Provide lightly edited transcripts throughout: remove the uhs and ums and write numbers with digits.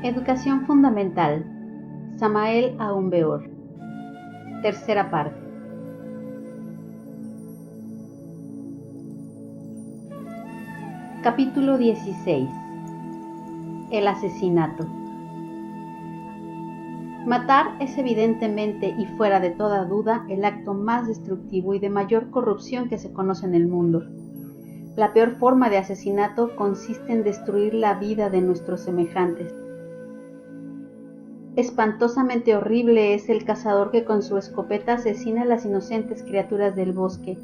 Educación fundamental. Samael Aún Weor. Tercera parte. Capítulo 16. El asesinato. Matar es evidentemente y fuera de toda duda el acto más destructivo y de mayor corrupción que se conoce en el mundo. La peor forma de asesinato consiste en destruir la vida de nuestros semejantes. Espantosamente horrible es el cazador que con su escopeta asesina a las inocentes criaturas del bosque,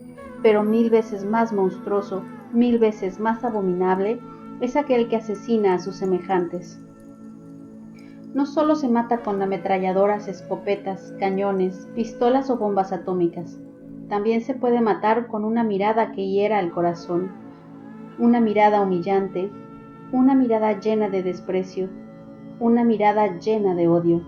pero 1000 veces más monstruoso, 1000 veces más abominable, es aquel que asesina a sus semejantes. No solo se mata con ametralladoras, escopetas, cañones, pistolas o bombas atómicas, también se puede matar con una mirada que hiera el corazón, una mirada humillante, una mirada llena de desprecio, una mirada llena de odio.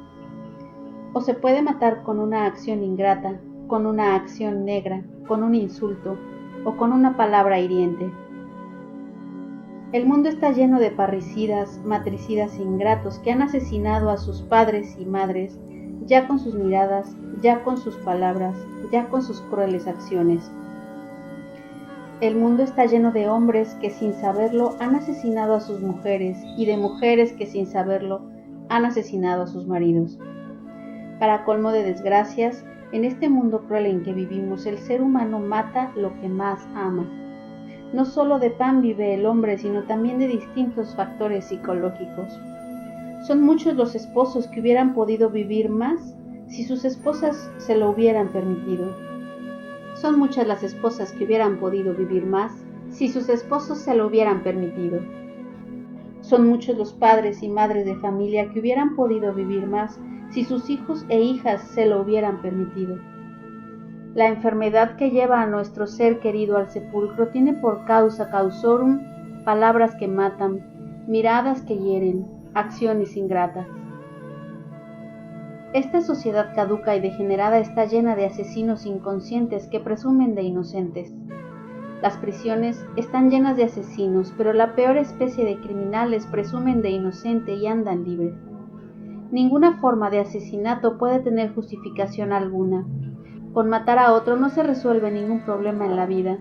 O se puede matar con una acción ingrata, con una acción negra, con un insulto o con una palabra hiriente. El mundo está lleno de parricidas, matricidas ingratos que han asesinado a sus padres y madres, ya con sus miradas, ya con sus palabras, ya con sus crueles acciones. El mundo está lleno de hombres que sin saberlo han asesinado a sus mujeres y de mujeres que sin saberlo han asesinado a sus maridos. Para colmo de desgracias, en este mundo cruel en que vivimos, el ser humano mata lo que más ama. No solo de pan vive el hombre, sino también de distintos factores psicológicos. Son muchos los esposos que hubieran podido vivir más si sus esposas se lo hubieran permitido. Son muchas las esposas que hubieran podido vivir más si sus esposos se lo hubieran permitido. Son muchos los padres y madres de familia que hubieran podido vivir más si sus hijos e hijas se lo hubieran permitido. La enfermedad que lleva a nuestro ser querido al sepulcro tiene por causa causorum palabras que matan, miradas que hieren, acciones ingratas. Esta sociedad caduca y degenerada está llena de asesinos inconscientes que presumen de inocentes. Las prisiones están llenas de asesinos, pero la peor especie de criminales presumen de inocente y andan libres. Ninguna forma de asesinato puede tener justificación alguna. Con matar a otro no se resuelve ningún problema en la vida.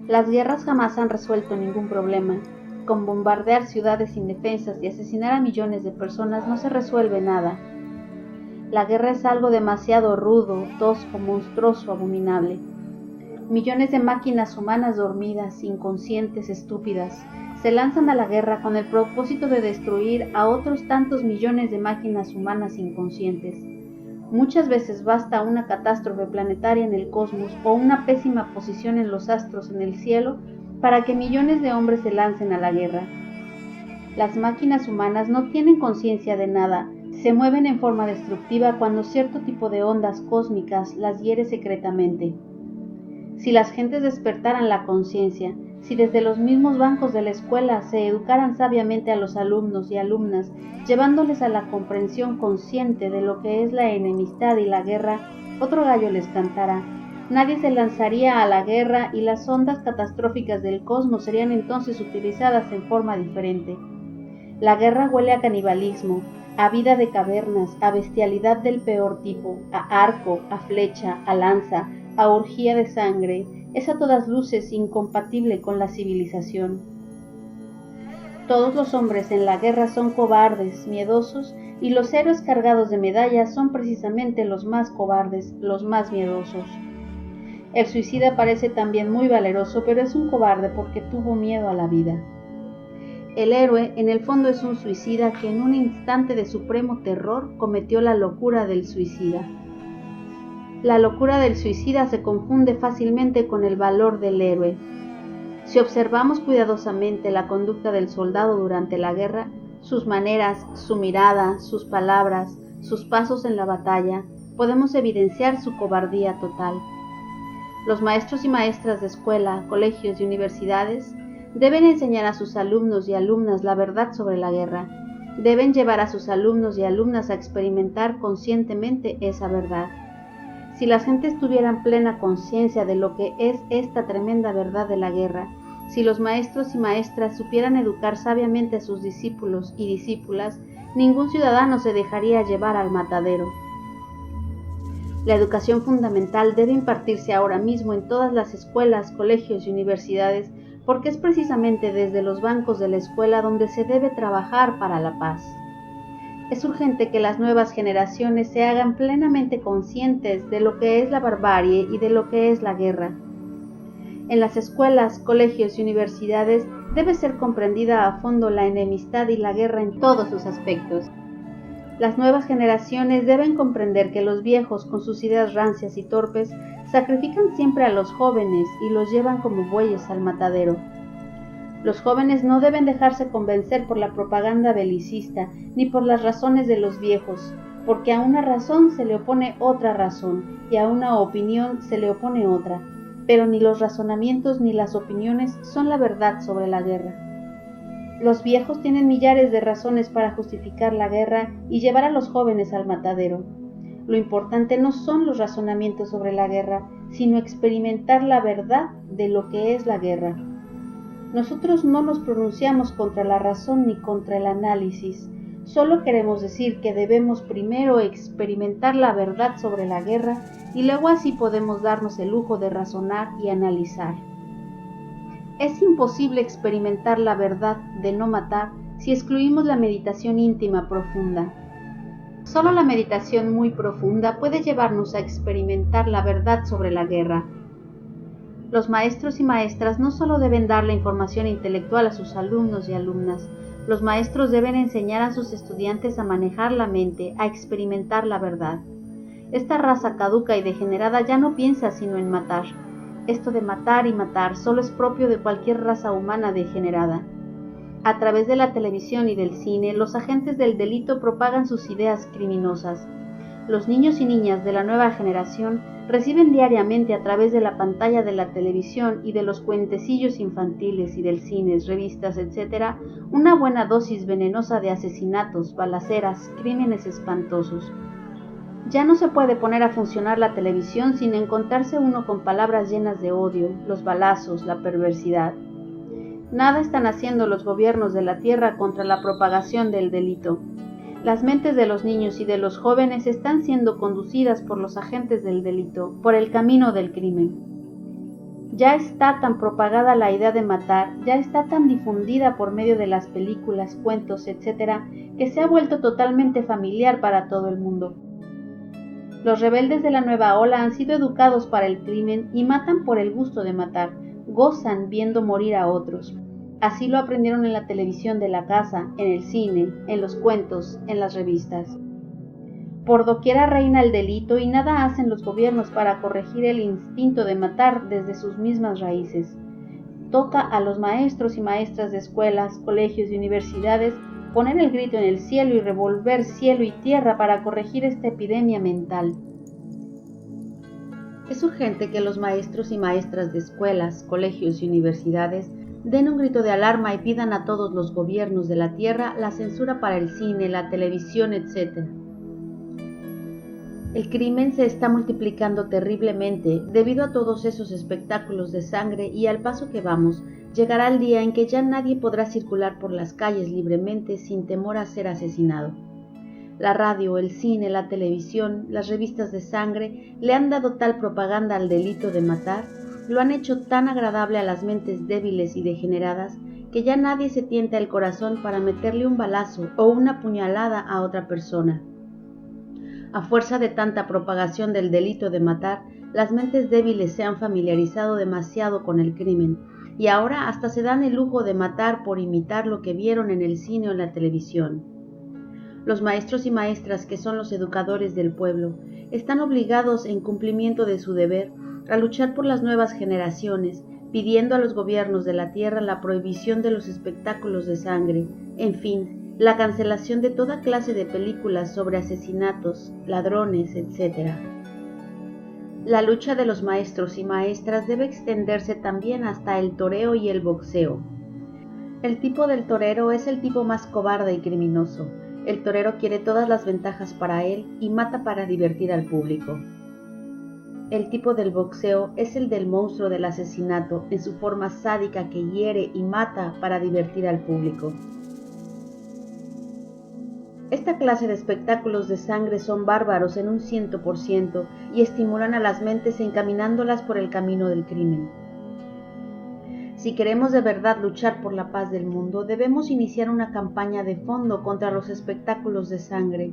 Las guerras jamás han resuelto ningún problema. Con bombardear ciudades indefensas y asesinar a millones de personas no se resuelve nada. La guerra es algo demasiado rudo, tosco, monstruoso, abominable. Millones de máquinas humanas dormidas, inconscientes, estúpidas, se lanzan a la guerra con el propósito de destruir a otros tantos millones de máquinas humanas inconscientes. Muchas veces basta una catástrofe planetaria en el cosmos o una pésima posición en los astros en el cielo para que millones de hombres se lancen a la guerra. Las máquinas humanas no tienen conciencia de nada, se mueven en forma destructiva cuando cierto tipo de ondas cósmicas las hiere secretamente. Si las gentes despertaran la conciencia, si desde los mismos bancos de la escuela se educaran sabiamente a los alumnos y alumnas, llevándoles a la comprensión consciente de lo que es la enemistad y la guerra, otro gallo les cantara. Nadie se lanzaría a la guerra y las ondas catastróficas del cosmos serían entonces utilizadas en forma diferente. La guerra huele a canibalismo, a vida de cavernas, a bestialidad del peor tipo, a arco, a flecha, a lanza, a orgía de sangre, es a todas luces incompatible con la civilización. Todos los hombres en la guerra son cobardes, miedosos, y los héroes cargados de medallas son precisamente los más cobardes, los más miedosos. El suicida parece también muy valeroso, pero es un cobarde porque tuvo miedo a la vida. El héroe, en el fondo, es un suicida que en un instante de supremo terror cometió la locura del suicida. La locura del suicida se confunde fácilmente con el valor del héroe. Si observamos cuidadosamente la conducta del soldado durante la guerra, sus maneras, su mirada, sus palabras, sus pasos en la batalla, podemos evidenciar su cobardía total. Los maestros y maestras de escuela, colegios y universidades deben enseñar a sus alumnos y alumnas la verdad sobre la guerra. Deben llevar a sus alumnos y alumnas a experimentar conscientemente esa verdad. Si las gentes tuvieran plena conciencia de lo que es esta tremenda verdad de la guerra, Si los maestros y maestras supieran educar sabiamente a sus discípulos y discípulas, ningún ciudadano se dejaría llevar al matadero. La educación fundamental debe impartirse ahora mismo en todas las escuelas, colegios y universidades, porque es precisamente desde los bancos de la escuela donde se debe trabajar para la paz. Es urgente que las nuevas generaciones se hagan plenamente conscientes de lo que es la barbarie y de lo que es la guerra. En las escuelas, colegios y universidades debe ser comprendida a fondo la enemistad y la guerra en todos sus aspectos. Las nuevas generaciones deben comprender que los viejos, con sus ideas rancias y torpes, sacrifican siempre a los jóvenes y los llevan como bueyes al matadero. Los jóvenes no deben dejarse convencer por la propaganda belicista ni por las razones de los viejos, porque a una razón se le opone otra razón y a una opinión se le opone otra, pero ni los razonamientos ni las opiniones son la verdad sobre la guerra. Los viejos tienen millares de razones para justificar la guerra y llevar a los jóvenes al matadero. Lo importante no son los razonamientos sobre la guerra, sino experimentar la verdad de lo que es la guerra. Nosotros no nos pronunciamos contra la razón ni contra el análisis, solo queremos decir que debemos primero experimentar la verdad sobre la guerra y luego así podemos darnos el lujo de razonar y analizar. Es imposible experimentar la verdad de no matar si excluimos la meditación íntima profunda. Solo la meditación muy profunda puede llevarnos a experimentar la verdad sobre la guerra. Los maestros y maestras no solo deben dar la información intelectual a sus alumnos y alumnas, los maestros deben enseñar a sus estudiantes a manejar la mente, a experimentar la verdad. Esta raza caduca y degenerada ya no piensa sino en matar. Esto de matar y matar solo es propio de cualquier raza humana degenerada. A través de la televisión y del cine, los agentes del delito propagan sus ideas criminosas. Los niños y niñas de la nueva generación reciben diariamente a través de la pantalla de la televisión y de los cuentecillos infantiles y del cine, revistas, etc., una buena dosis venenosa de asesinatos, balaceras, crímenes espantosos. Ya no se puede poner a funcionar la televisión sin encontrarse uno con palabras llenas de odio, los balazos, la perversidad. Nada están haciendo los gobiernos de la tierra contra la propagación del delito. Las mentes de los niños y de los jóvenes están siendo conducidas por los agentes del delito, por el camino del crimen. Ya está tan propagada la idea de matar, ya está tan difundida por medio de las películas, cuentos, etc., que se ha vuelto totalmente familiar para todo el mundo. Los rebeldes de la nueva ola han sido educados para el crimen y matan por el gusto de matar, gozan viendo morir a otros. Así lo aprendieron en la televisión de la casa, en el cine, en los cuentos, en las revistas. Por doquiera reina el delito y nada hacen los gobiernos para corregir el instinto de matar desde sus mismas raíces. Toca a los maestros y maestras de escuelas, colegios y universidades poner el grito en el cielo y revolver cielo y tierra para corregir esta epidemia mental. Es urgente que los maestros y maestras de escuelas, colegios y universidades den un grito de alarma y pidan a todos los gobiernos de la tierra la censura para el cine, la televisión, etc. El crimen se está multiplicando terriblemente debido a todos esos espectáculos de sangre y al paso que vamos, llegará el día en que ya nadie podrá circular por las calles libremente sin temor a ser asesinado. La radio, el cine, la televisión, las revistas de sangre le han dado tal propaganda al delito de matar, lo han hecho tan agradable a las mentes débiles y degeneradas que ya nadie se tienta el corazón para meterle un balazo o una puñalada a otra persona. A fuerza de tanta propagación del delito de matar, las mentes débiles se han familiarizado demasiado con el crimen y ahora hasta se dan el lujo de matar por imitar lo que vieron en el cine o en la televisión. Los maestros y maestras, que son los educadores del pueblo, están obligados, en cumplimiento de su deber, a luchar por las nuevas generaciones, pidiendo a los gobiernos de la tierra la prohibición de los espectáculos de sangre, en fin, la cancelación de toda clase de películas sobre asesinatos, ladrones, etc. La lucha de los maestros y maestras debe extenderse también hasta el toreo y el boxeo. El tipo del torero es el tipo más cobarde y criminoso. El torero quiere todas las ventajas para él y mata para divertir al público. el tipo del boxeo es el del monstruo del asesinato, en su forma sádica que hiere y mata para divertir al público. Esta clase de espectáculos de sangre son bárbaros en un 100% y estimulan a las mentes encaminándolas por el camino del crimen. Si queremos de verdad luchar por la paz del mundo, debemos iniciar una campaña de fondo contra los espectáculos de sangre.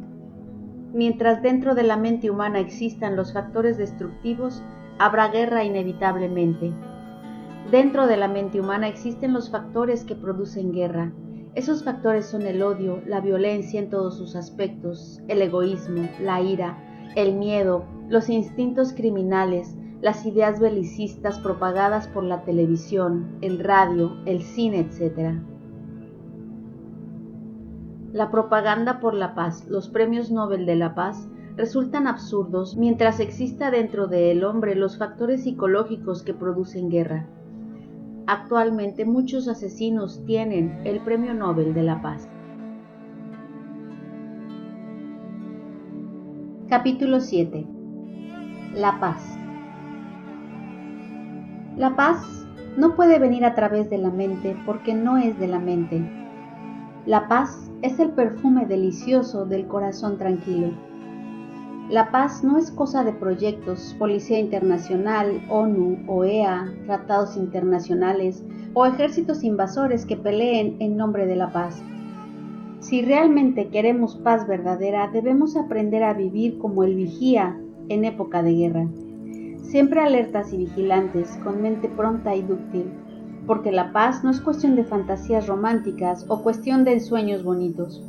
Mientras dentro de la mente humana existan los factores destructivos, habrá guerra inevitablemente. Dentro de la mente humana existen los factores que producen guerra. Esos factores son el odio, la violencia en todos sus aspectos, el egoísmo, la ira, el miedo, los instintos criminales, las ideas belicistas propagadas por la televisión, el radio, el cine, etc. La propaganda por la paz, los premios Nobel de la Paz, resultan absurdos mientras exista dentro del hombre los factores psicológicos que producen guerra. Actualmente muchos asesinos tienen el Premio Nobel de la Paz. Capítulo 7. La paz. La paz no puede venir a través de la mente porque no es de la mente. La paz es el perfume delicioso del corazón tranquilo. La paz no es cosa de proyectos, Policía Internacional, ONU, OEA, tratados internacionales o ejércitos invasores que peleen en nombre de la paz. Si realmente queremos paz verdadera, debemos aprender a vivir como el vigía en época de guerra, siempre alertas y vigilantes, con mente pronta y dúctil, porque la paz no es cuestión de fantasías románticas o cuestión de ensueños bonitos.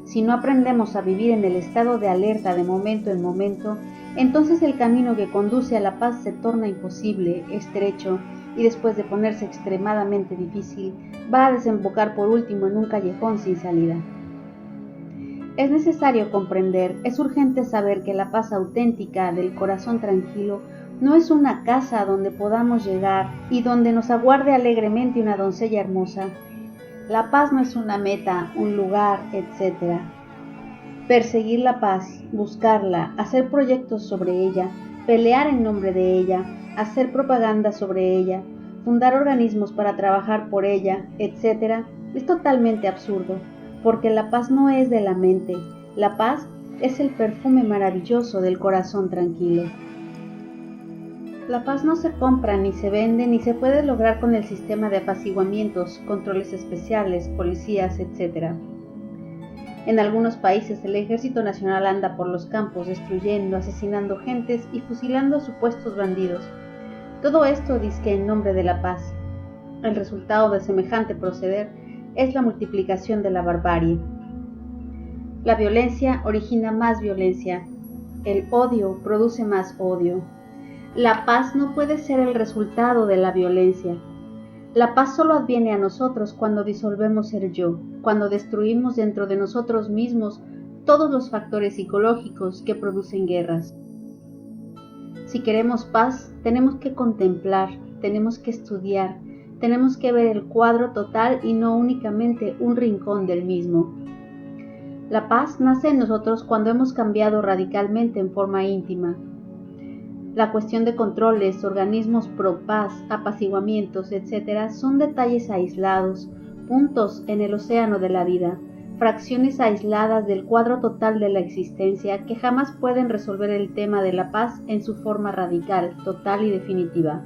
Si no aprendemos a vivir en el estado de alerta de momento en momento, entonces el camino que conduce a la paz se torna imposible, estrecho, y después de ponerse extremadamente difícil, va a desembocar por último en un callejón sin salida. Es necesario comprender, es urgente saber que la paz auténtica del corazón tranquilo no es una casa donde podamos llegar y donde nos aguarde alegremente una doncella hermosa. La paz no es una meta, un lugar, etc. Perseguir la paz, buscarla, hacer proyectos sobre ella, pelear en nombre de ella, hacer propaganda sobre ella, fundar organismos para trabajar por ella, etc., es totalmente absurdo, porque la paz no es de la mente, la paz es el perfume maravilloso del corazón tranquilo. La paz no se compra, ni se vende, ni se puede lograr con el sistema de apaciguamientos, controles especiales, policías, etc. En algunos países el Ejército Nacional anda por los campos destruyendo, asesinando gentes y fusilando a supuestos bandidos. Todo esto dizque en nombre de la paz. El resultado de semejante proceder es la multiplicación de la barbarie. La violencia origina más violencia. El odio produce más odio. La paz no puede ser el resultado de la violencia. La paz solo adviene a nosotros cuando disolvemos el yo, cuando destruimos dentro de nosotros mismos todos los factores psicológicos que producen guerras. Si queremos paz, tenemos que contemplar, tenemos que estudiar, tenemos que ver el cuadro total y no únicamente un rincón del mismo. La paz nace en nosotros cuando hemos cambiado radicalmente en forma íntima. La cuestión de controles, organismos pro paz, apaciguamientos, etc. son detalles aislados, puntos en el océano de la vida, fracciones aisladas del cuadro total de la existencia que jamás pueden resolver el tema de la paz en su forma radical, total y definitiva.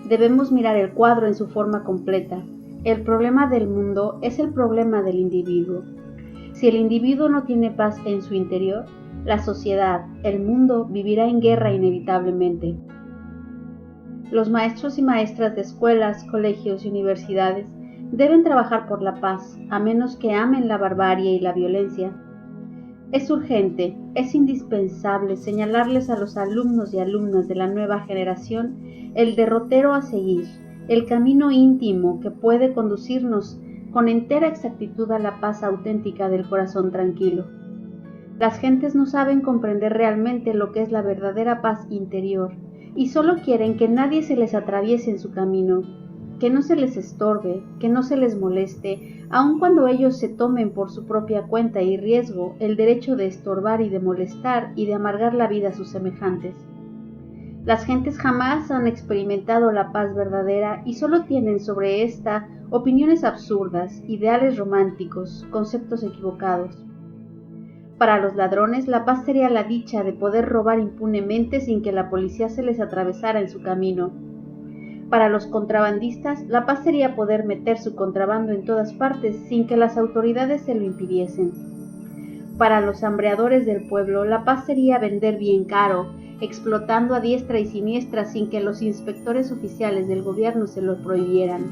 Debemos mirar el cuadro en su forma completa. El problema del mundo es el problema del individuo. Si el individuo no tiene paz en su interior, la sociedad, el mundo vivirá en guerra inevitablemente. Los maestros y maestras de escuelas, colegios y universidades deben trabajar por la paz, a menos que amen la barbarie y la violencia. Es urgente, es indispensable señalarles a los alumnos y alumnas de la nueva generación el derrotero a seguir, el camino íntimo que puede conducirnos con entera exactitud a la paz auténtica del corazón tranquilo. Las gentes no saben comprender realmente lo que es la verdadera paz interior y solo quieren que nadie se les atraviese en su camino, que no se les estorbe, que no se les moleste, aun cuando ellos se tomen por su propia cuenta y riesgo el derecho de estorbar y de molestar y de amargar la vida a sus semejantes. Las gentes jamás han experimentado la paz verdadera y solo tienen sobre esta opiniones absurdas, ideales románticos, conceptos equivocados. Para los ladrones, la paz sería la dicha de poder robar impunemente sin que la policía se les atravesara en su camino. Para los contrabandistas, la paz sería poder meter su contrabando en todas partes sin que las autoridades se lo impidiesen. Para los hambreadores del pueblo, la paz sería vender bien caro, explotando a diestra y siniestra sin que los inspectores oficiales del gobierno se lo prohibieran.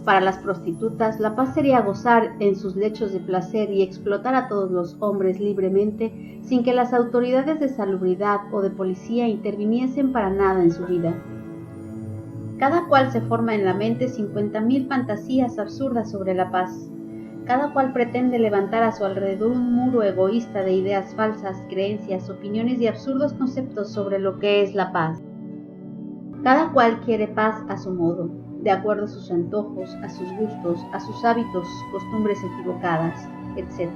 Para las prostitutas, la paz sería gozar en sus lechos de placer y explotar a todos los hombres libremente sin que las autoridades de salubridad o de policía interviniesen para nada en su vida. Cada cual se forma en la mente 50.000 fantasías absurdas sobre la paz. Cada cual pretende levantar a su alrededor un muro egoísta de ideas falsas, creencias, opiniones y absurdos conceptos sobre lo que es la paz. Cada cual quiere paz a su modo, de acuerdo a sus antojos, a sus gustos, a sus hábitos, costumbres equivocadas, etc.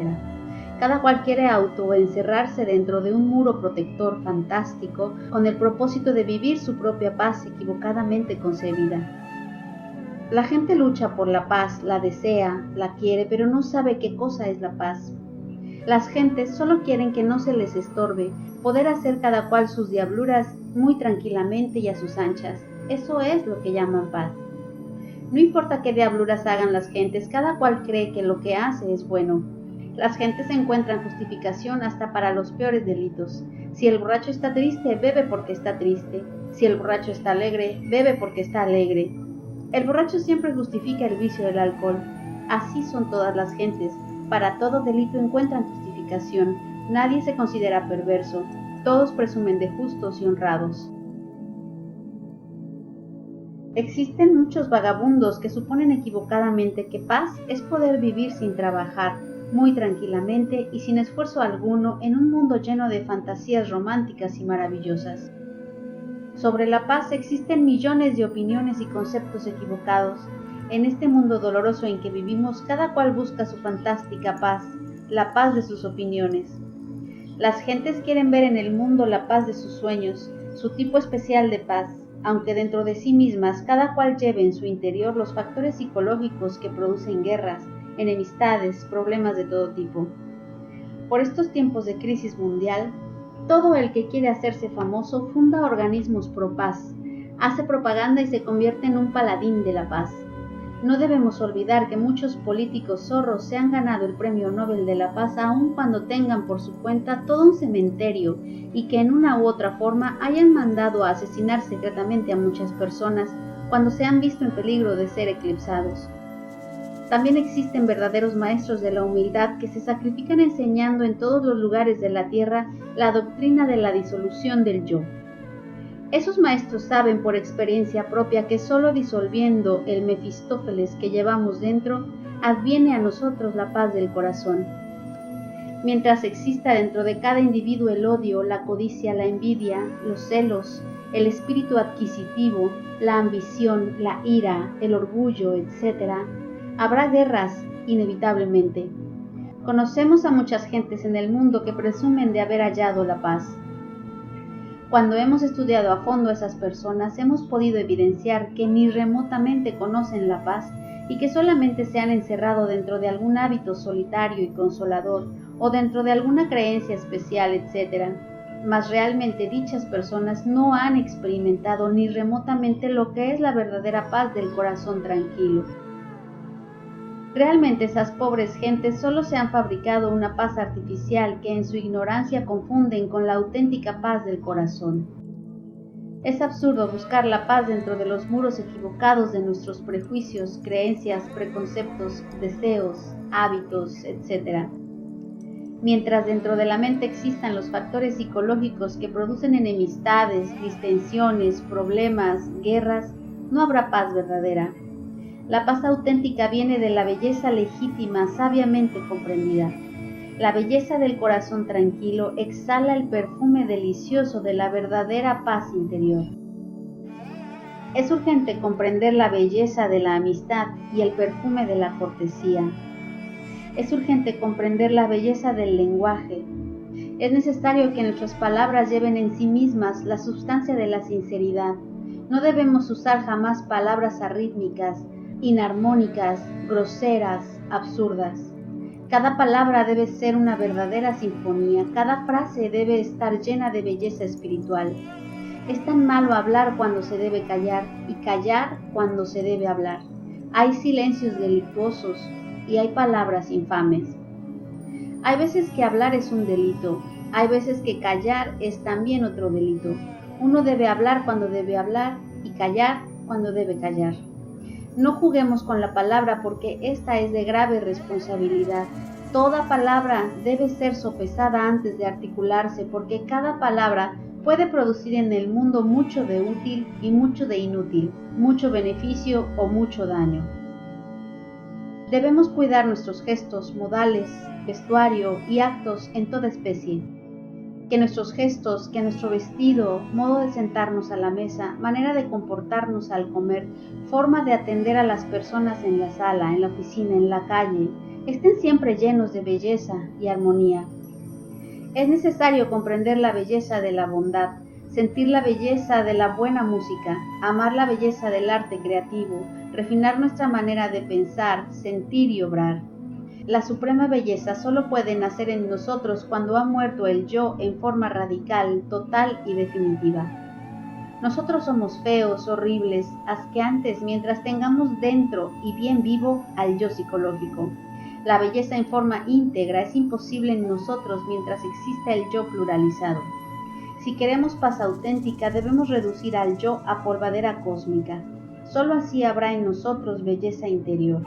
Cada cual quiere autoencerrarse dentro de un muro protector fantástico con el propósito de vivir su propia paz equivocadamente concebida. La gente lucha por la paz, la desea, la quiere, pero no sabe qué cosa es la paz. Las gentes solo quieren que no se les estorbe, poder hacer cada cual sus diabluras muy tranquilamente y a sus anchas. Eso es lo que llaman paz. No importa qué diabluras hagan las gentes, cada cual cree que lo que hace es bueno. Las gentes encuentran justificación hasta para los peores delitos. Si el borracho está triste, bebe porque está triste. Si el borracho está alegre, bebe porque está alegre. El borracho siempre justifica el vicio del alcohol. Así son todas las gentes. Para todo delito encuentran justificación. Nadie se considera perverso. Todos presumen de justos y honrados. Existen muchos vagabundos que suponen equivocadamente que paz es poder vivir sin trabajar, muy tranquilamente y sin esfuerzo alguno en un mundo lleno de fantasías románticas y maravillosas. Sobre la paz existen millones de opiniones y conceptos equivocados. En este mundo doloroso en que vivimos, cada cual busca su fantástica paz, la paz de sus opiniones. Las gentes quieren ver en el mundo la paz de sus sueños, su tipo especial de paz, aunque dentro de sí mismas cada cual lleve en su interior los factores psicológicos que producen guerras, enemistades, problemas de todo tipo. Por estos tiempos de crisis mundial, todo el que quiere hacerse famoso funda organismos pro paz, hace propaganda y se convierte en un paladín de la paz. No debemos olvidar que muchos políticos zorros se han ganado el Premio Nobel de la Paz aun cuando tengan por su cuenta todo un cementerio y que en una u otra forma hayan mandado a asesinar secretamente a muchas personas cuando se han visto en peligro de ser eclipsados. También existen verdaderos maestros de la humildad que se sacrifican enseñando en todos los lugares de la tierra la doctrina de la disolución del yo. Esos maestros saben por experiencia propia que solo disolviendo el Mefistófeles que llevamos dentro, adviene a nosotros la paz del corazón. Mientras exista dentro de cada individuo el odio, la codicia, la envidia, los celos, el espíritu adquisitivo, la ambición, la ira, el orgullo, etc., habrá guerras inevitablemente. Conocemos a muchas gentes en el mundo que presumen de haber hallado la paz. Cuando hemos estudiado a fondo a esas personas, hemos podido evidenciar que ni remotamente conocen la paz y que solamente se han encerrado dentro de algún hábito solitario y consolador o dentro de alguna creencia especial, etc. Mas realmente dichas personas no han experimentado ni remotamente lo que es la verdadera paz del corazón tranquilo. Realmente esas pobres gentes solo se han fabricado una paz artificial que en su ignorancia confunden con la auténtica paz del corazón. Es absurdo buscar la paz dentro de los muros equivocados de nuestros prejuicios, creencias, preconceptos, deseos, hábitos, etc. Mientras dentro de la mente existan los factores psicológicos que producen enemistades, distensiones, problemas, guerras, no habrá paz verdadera. La paz auténtica viene de la belleza legítima, sabiamente comprendida. La belleza del corazón tranquilo exhala el perfume delicioso de la verdadera paz interior. Es urgente comprender la belleza de la amistad y el perfume de la cortesía. Es urgente comprender la belleza del lenguaje. Es necesario que nuestras palabras lleven en sí mismas la sustancia de la sinceridad. No debemos usar jamás palabras arrítmicas, inarmónicas, groseras, absurdas. Cada palabra debe ser una verdadera sinfonía, cada frase debe estar llena de belleza espiritual. Es tan malo hablar cuando se debe callar y callar cuando se debe hablar. Hay silencios delictuosos y hay palabras infames. Hay veces que hablar es un delito, hay veces que callar es también otro delito. Uno debe hablar cuando debe hablar y callar cuando debe callar. No juguemos con la palabra porque esta es de grave responsabilidad. Toda palabra debe ser sopesada antes de articularse porque cada palabra puede producir en el mundo mucho de útil y mucho de inútil, mucho beneficio o mucho daño. Debemos cuidar nuestros gestos, modales, vestuario y actos en toda especie. Que nuestros gestos, que nuestro vestido, modo de sentarnos a la mesa, manera de comportarnos al comer, forma de atender a las personas en la sala, en la oficina, en la calle, estén siempre llenos de belleza y armonía. Es necesario comprender la belleza de la bondad, sentir la belleza de la buena música, amar la belleza del arte creativo, refinar nuestra manera de pensar, sentir y obrar. La suprema belleza solo puede nacer en nosotros cuando ha muerto el yo en forma radical, total y definitiva. Nosotros somos feos, horribles, asqueantes mientras tengamos dentro y bien vivo al yo psicológico. La belleza en forma íntegra es imposible en nosotros mientras exista el yo pluralizado. Si queremos paz auténtica, debemos reducir al yo a polvadera cósmica. Solo así habrá en nosotros belleza interior.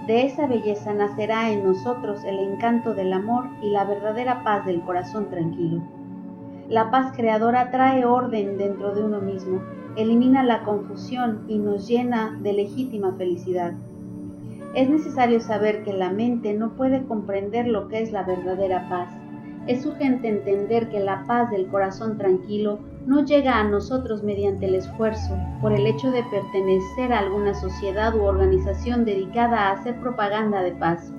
De esa belleza nacerá en nosotros el encanto del amor y la verdadera paz del corazón tranquilo. La paz creadora trae orden dentro de uno mismo, elimina la confusión y nos llena de legítima felicidad. Es necesario saber que la mente no puede comprender lo que es la verdadera paz. Es urgente entender que la paz del corazón tranquilo no llega a nosotros mediante el esfuerzo, por el hecho de pertenecer a alguna sociedad u organización dedicada a hacer propaganda de paz.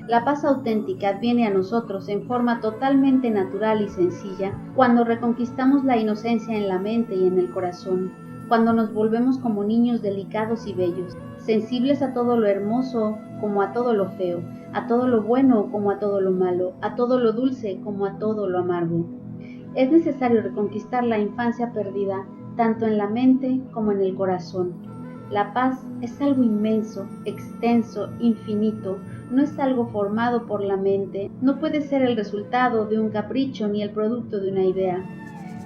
La paz auténtica viene a nosotros en forma totalmente natural y sencilla cuando reconquistamos la inocencia en la mente y en el corazón, cuando nos volvemos como niños delicados y bellos, sensibles a todo lo hermoso como a todo lo feo, a todo lo bueno como a todo lo malo, a todo lo dulce como a todo lo amargo. Es necesario reconquistar la infancia perdida, tanto en la mente como en el corazón. La paz es algo inmenso, extenso, infinito, no es algo formado por la mente, no puede ser el resultado de un capricho ni el producto de una idea.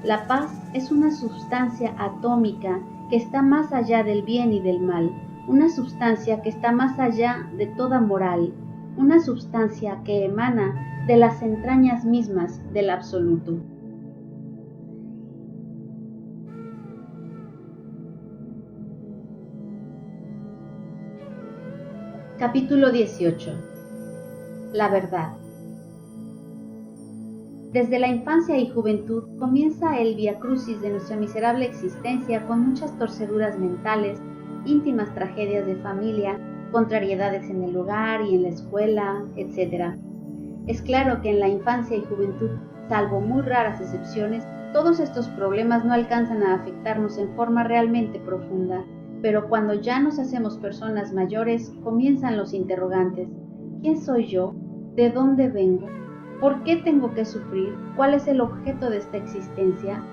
La paz es una sustancia atómica que está más allá del bien y del mal, una sustancia que está más allá de toda moral, una sustancia que emana de las entrañas mismas del absoluto. Capítulo 18. La verdad. Desde la infancia y juventud comienza el viacrucis de nuestra miserable existencia con muchas torceduras mentales, íntimas tragedias de familia, contrariedades en el hogar y en la escuela, etc. Es claro que en la infancia y juventud, salvo muy raras excepciones, todos estos problemas no alcanzan a afectarnos en forma realmente profunda, pero cuando ya nos hacemos personas mayores, comienzan los interrogantes. ¿Quién soy yo? ¿De dónde vengo? ¿Por qué tengo que sufrir? ¿Cuál es el objeto de esta existencia?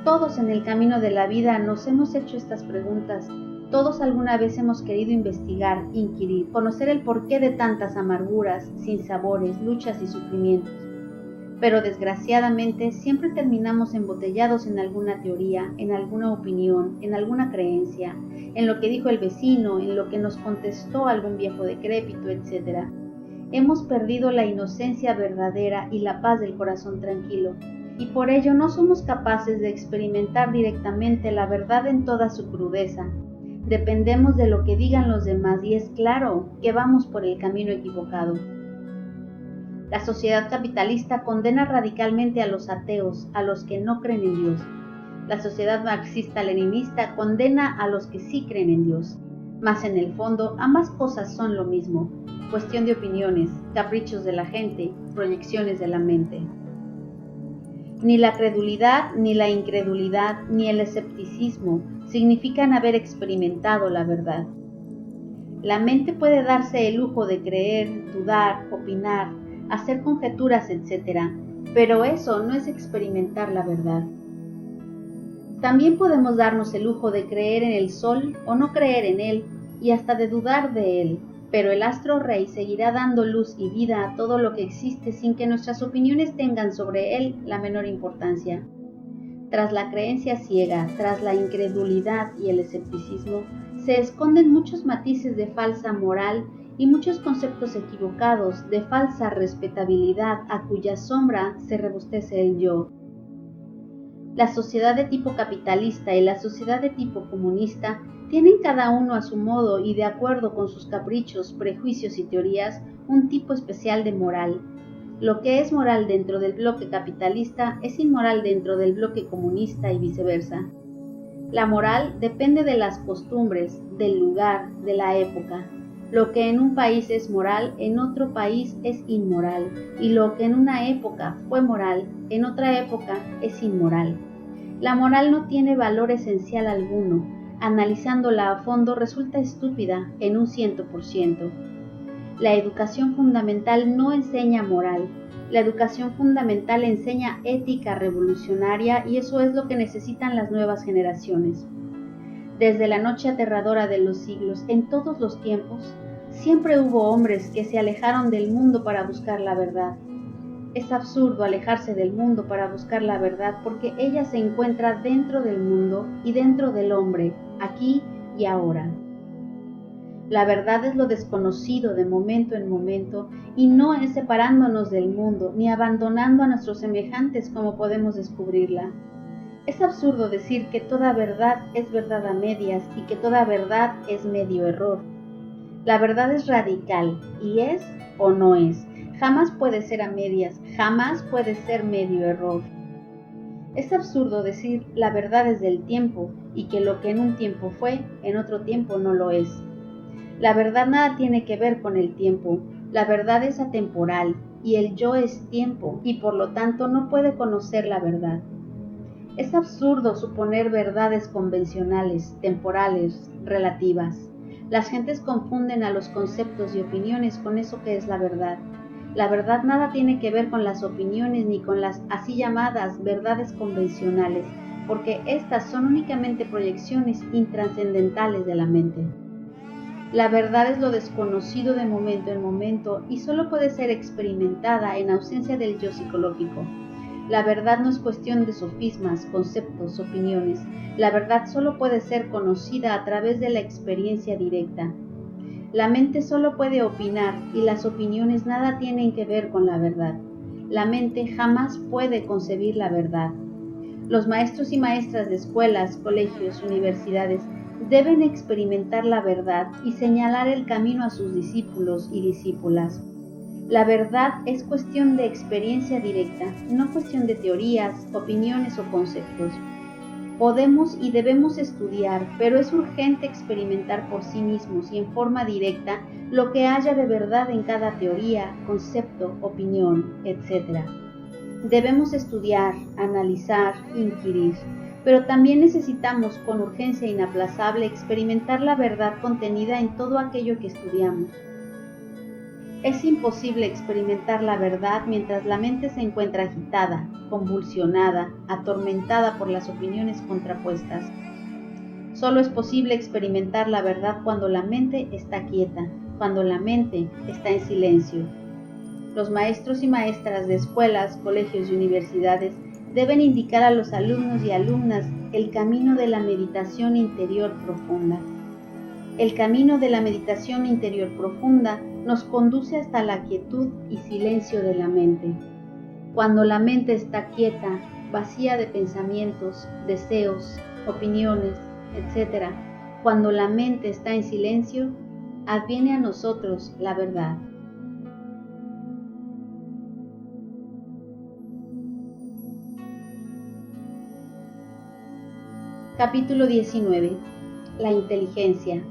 Todos en el camino de la vida nos hemos hecho estas preguntas. Todos alguna vez hemos querido investigar, inquirir, conocer el porqué de tantas amarguras, sinsabores, luchas y sufrimientos. Pero desgraciadamente siempre terminamos embotellados en alguna teoría, en alguna opinión, en alguna creencia, en lo que dijo el vecino, en lo que nos contestó algún viejo decrépito, etc. Hemos perdido la inocencia verdadera y la paz del corazón tranquilo, y por ello no somos capaces de experimentar directamente la verdad en toda su crudeza. Dependemos de lo que digan los demás y es claro que vamos por el camino equivocado. La sociedad capitalista condena radicalmente a los ateos, a los que no creen en Dios. La sociedad marxista-leninista condena a los que sí creen en Dios. Mas en el fondo ambas cosas son lo mismo. cuestión de opiniones, caprichos de la gente, proyecciones de la mente. Ni la credulidad, ni la incredulidad, ni el escepticismo significan haber experimentado la verdad. La mente puede darse el lujo de creer, dudar, opinar, hacer conjeturas, etc., pero eso no es experimentar la verdad. También podemos darnos el lujo de creer en el sol o no creer en él, y hasta de dudar de él, pero el astro rey seguirá dando luz y vida a todo lo que existe sin que nuestras opiniones tengan sobre él la menor importancia. Tras la creencia ciega, tras la incredulidad y el escepticismo, se esconden muchos matices de falsa moral y muchos conceptos equivocados de falsa respetabilidad a cuya sombra se rebustece el yo. La sociedad de tipo capitalista y la sociedad de tipo comunista tienen cada uno a su modo y de acuerdo con sus caprichos, prejuicios y teorías un tipo especial de moral. Lo que es moral dentro del bloque capitalista es inmoral dentro del bloque comunista y viceversa. La moral depende de las costumbres, del lugar, de la época. Lo que en un país es moral, en otro país es inmoral, y lo que en una época fue moral, en otra época es inmoral. La moral no tiene valor esencial alguno. Analizándola a fondo resulta estúpida en un 100%. La educación fundamental no enseña moral. La educación fundamental enseña ética revolucionaria y eso es lo que necesitan las nuevas generaciones. Desde la noche aterradora de los siglos, en todos los tiempos, siempre hubo hombres que se alejaron del mundo para buscar la verdad. Es absurdo alejarse del mundo para buscar la verdad porque ella se encuentra dentro del mundo y dentro del hombre, aquí y ahora. La verdad es lo desconocido de momento en momento y no es separándonos del mundo ni abandonando a nuestros semejantes como podemos descubrirla. Es absurdo decir que toda verdad es verdad a medias y que toda verdad es medio error. La verdad es radical y es o no es. Jamás puede ser a medias, jamás puede ser medio error. Es absurdo decir la verdad es del tiempo y que lo que en un tiempo fue, en otro tiempo no lo es. La verdad nada tiene que ver con el tiempo, la verdad es atemporal y el yo es tiempo y por lo tanto no puede conocer la verdad. Es absurdo suponer verdades convencionales, temporales, relativas. Las gentes confunden a los conceptos y opiniones con eso que es la verdad. La verdad nada tiene que ver con las opiniones ni con las así llamadas verdades convencionales, porque estas son únicamente proyecciones intrascendentales de la mente. La verdad es lo desconocido de momento en momento y solo puede ser experimentada en ausencia del yo psicológico. La verdad no es cuestión de sofismas, conceptos, opiniones. La verdad solo puede ser conocida a través de la experiencia directa. La mente solo puede opinar y las opiniones nada tienen que ver con la verdad. La mente jamás puede concebir la verdad. Los maestros y maestras de escuelas, colegios, universidades deben experimentar la verdad y señalar el camino a sus discípulos y discípulas. La verdad es cuestión de experiencia directa, no cuestión de teorías, opiniones o conceptos. Podemos y debemos estudiar, pero es urgente experimentar por sí mismos y en forma directa lo que haya de verdad en cada teoría, concepto, opinión, etc. Debemos estudiar, analizar, inquirir, pero también necesitamos con urgencia inaplazable experimentar la verdad contenida en todo aquello que estudiamos. Es imposible experimentar la verdad mientras la mente se encuentra agitada, convulsionada, atormentada por las opiniones contrapuestas. Solo es posible experimentar la verdad cuando la mente está quieta, cuando la mente está en silencio. Los maestros y maestras de escuelas, colegios y universidades deben indicar a los alumnos y alumnas el camino de la meditación interior profunda. El camino de la meditación interior profunda nos conduce hasta la quietud y silencio de la mente. Cuando la mente está quieta, vacía de pensamientos, deseos, opiniones, etc., cuando la mente está en silencio, adviene a nosotros la verdad. Capítulo 19. La inteligencia.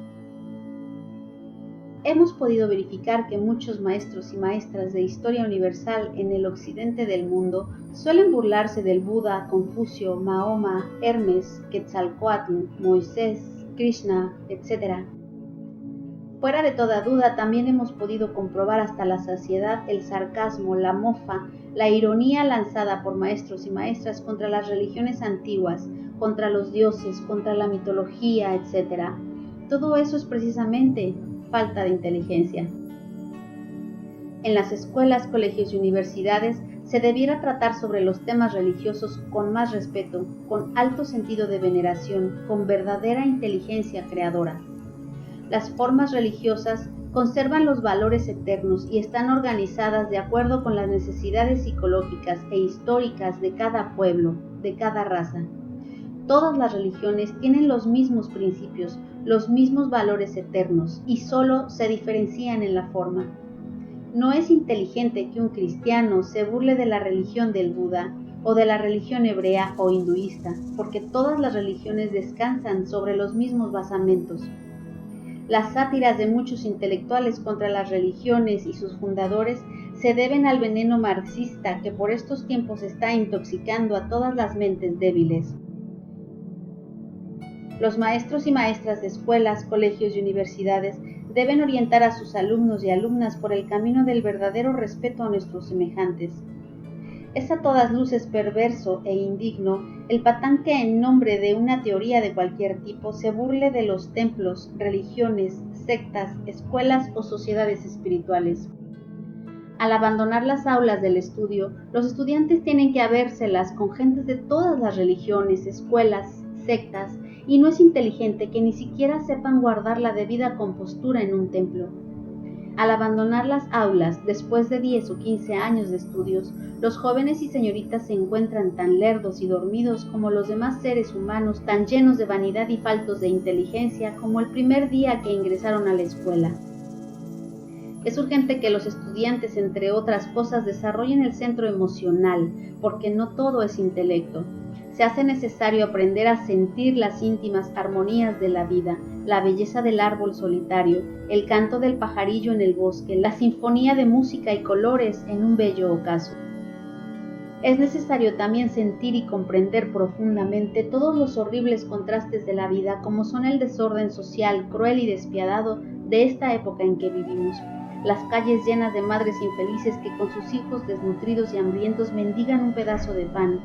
Hemos podido verificar que muchos maestros y maestras de historia universal en el occidente del mundo suelen burlarse del Buda, Confucio, Mahoma, Hermes, Quetzalcóatl, Moisés, Krishna, etc. Fuera de toda duda, también hemos podido comprobar hasta la saciedad el sarcasmo, la mofa, la ironía lanzada por maestros y maestras contra las religiones antiguas, contra los dioses, contra la mitología, etc. Todo eso es precisamente falta de inteligencia. En las escuelas, colegios y universidades se debiera tratar sobre los temas religiosos con más respeto, con alto sentido de veneración, con verdadera inteligencia creadora. Las formas religiosas conservan los valores eternos y están organizadas de acuerdo con las necesidades psicológicas e históricas de cada pueblo, de cada raza. Todas las religiones tienen los mismos principios, los mismos valores eternos y solo se diferencian en la forma. No es inteligente que un cristiano se burle de la religión del Buda o de la religión hebrea o hinduista, porque todas las religiones descansan sobre los mismos basamentos. Las sátiras de muchos intelectuales contra las religiones y sus fundadores se deben al veneno marxista que por estos tiempos está intoxicando a todas las mentes débiles. Los maestros y maestras de escuelas, colegios y universidades deben orientar a sus alumnos y alumnas por el camino del verdadero respeto a nuestros semejantes. Es a todas luces perverso e indigno el patán que en nombre de una teoría de cualquier tipo se burle de los templos, religiones, sectas, escuelas o sociedades espirituales. Al abandonar las aulas del estudio, los estudiantes tienen que habérselas con gentes de todas las religiones, escuelas, sectas, y no es inteligente que ni siquiera sepan guardar la debida compostura en un templo. Al abandonar las aulas, después de 10 o 15 años de estudios, los jóvenes y señoritas se encuentran tan lerdos y dormidos como los demás seres humanos, tan llenos de vanidad y faltos de inteligencia como el primer día que ingresaron a la escuela. Es urgente que los estudiantes, entre otras cosas, desarrollen el centro emocional, porque no todo es intelecto. Se hace necesario aprender a sentir las íntimas armonías de la vida, la belleza del árbol solitario, el canto del pajarillo en el bosque, la sinfonía de música y colores en un bello ocaso. Es necesario también sentir y comprender profundamente todos los horribles contrastes de la vida, como son el desorden social, cruel y despiadado de esta época en que vivimos. Las calles llenas de madres infelices que con sus hijos desnutridos y hambrientos mendigan un pedazo de pan.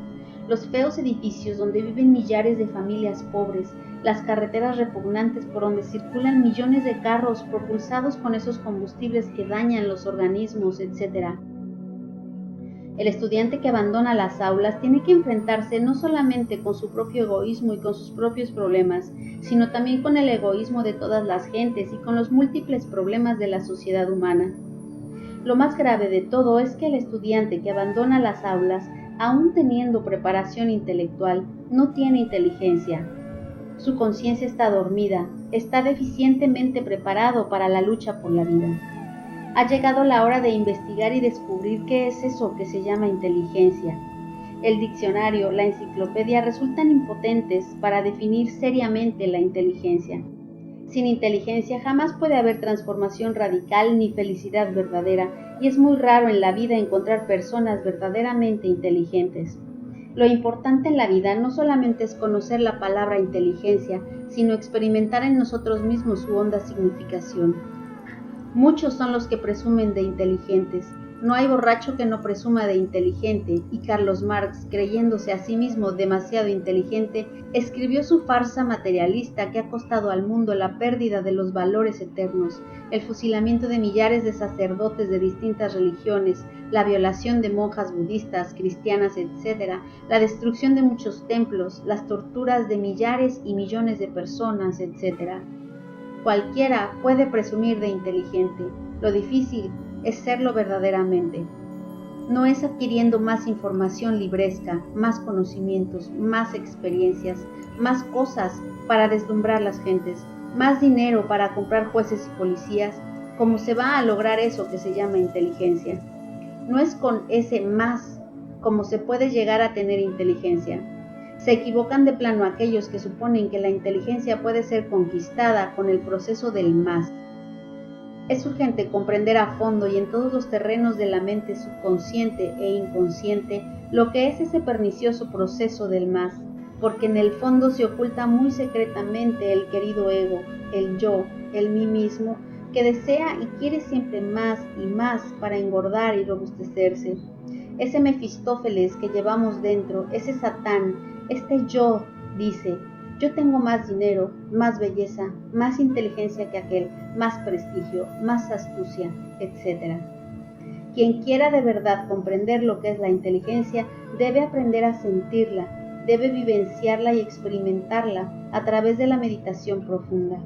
Los feos edificios donde viven millares de familias pobres, las carreteras repugnantes por donde circulan millones de carros propulsados con esos combustibles que dañan los organismos, etc. El estudiante que abandona las aulas tiene que enfrentarse no solamente con su propio egoísmo y con sus propios problemas, sino también con el egoísmo de todas las gentes y con los múltiples problemas de la sociedad humana. Lo más grave de todo es que el estudiante que abandona las aulas, aún teniendo preparación intelectual, no tiene inteligencia. Su conciencia está dormida, está deficientemente preparado para la lucha por la vida. Ha llegado la hora de investigar y descubrir qué es eso que se llama inteligencia. El diccionario, la enciclopedia resultan impotentes para definir seriamente la inteligencia. Sin inteligencia jamás puede haber transformación radical ni felicidad verdadera, y es muy raro en la vida encontrar personas verdaderamente inteligentes. Lo importante en la vida no solamente es conocer la palabra inteligencia, sino experimentar en nosotros mismos su honda significación. Muchos son los que presumen de inteligentes. No hay borracho que no presuma de inteligente, y Carlos Marx, creyéndose a sí mismo demasiado inteligente, escribió su farsa materialista que ha costado al mundo la pérdida de los valores eternos, el fusilamiento de millares de sacerdotes de distintas religiones, la violación de monjas budistas, cristianas, etc., la destrucción de muchos templos, las torturas de millares y millones de personas, etc. Cualquiera puede presumir de inteligente. Lo difícil es serlo verdaderamente. No es adquiriendo más información libresca, más conocimientos, más experiencias, más cosas para deslumbrar las gentes, más dinero para comprar jueces y policías, como se va a lograr eso que se llama inteligencia. No es con ese más como se puede llegar a tener inteligencia. Se equivocan de plano aquellos que suponen que la inteligencia puede ser conquistada con el proceso del más. Es urgente comprender a fondo y en todos los terrenos de la mente subconsciente e inconsciente lo que es ese pernicioso proceso del más, porque en el fondo se oculta muy secretamente el querido ego, el yo, el mí mismo, que desea y quiere siempre más y más para engordar y robustecerse. Ese Mefistófeles que llevamos dentro, ese Satán, este yo, dice: yo tengo más dinero, más belleza, más inteligencia que aquel, más prestigio, más astucia, etc. Quien quiera de verdad comprender lo que es la inteligencia, debe aprender a sentirla, debe vivenciarla y experimentarla a través de la meditación profunda.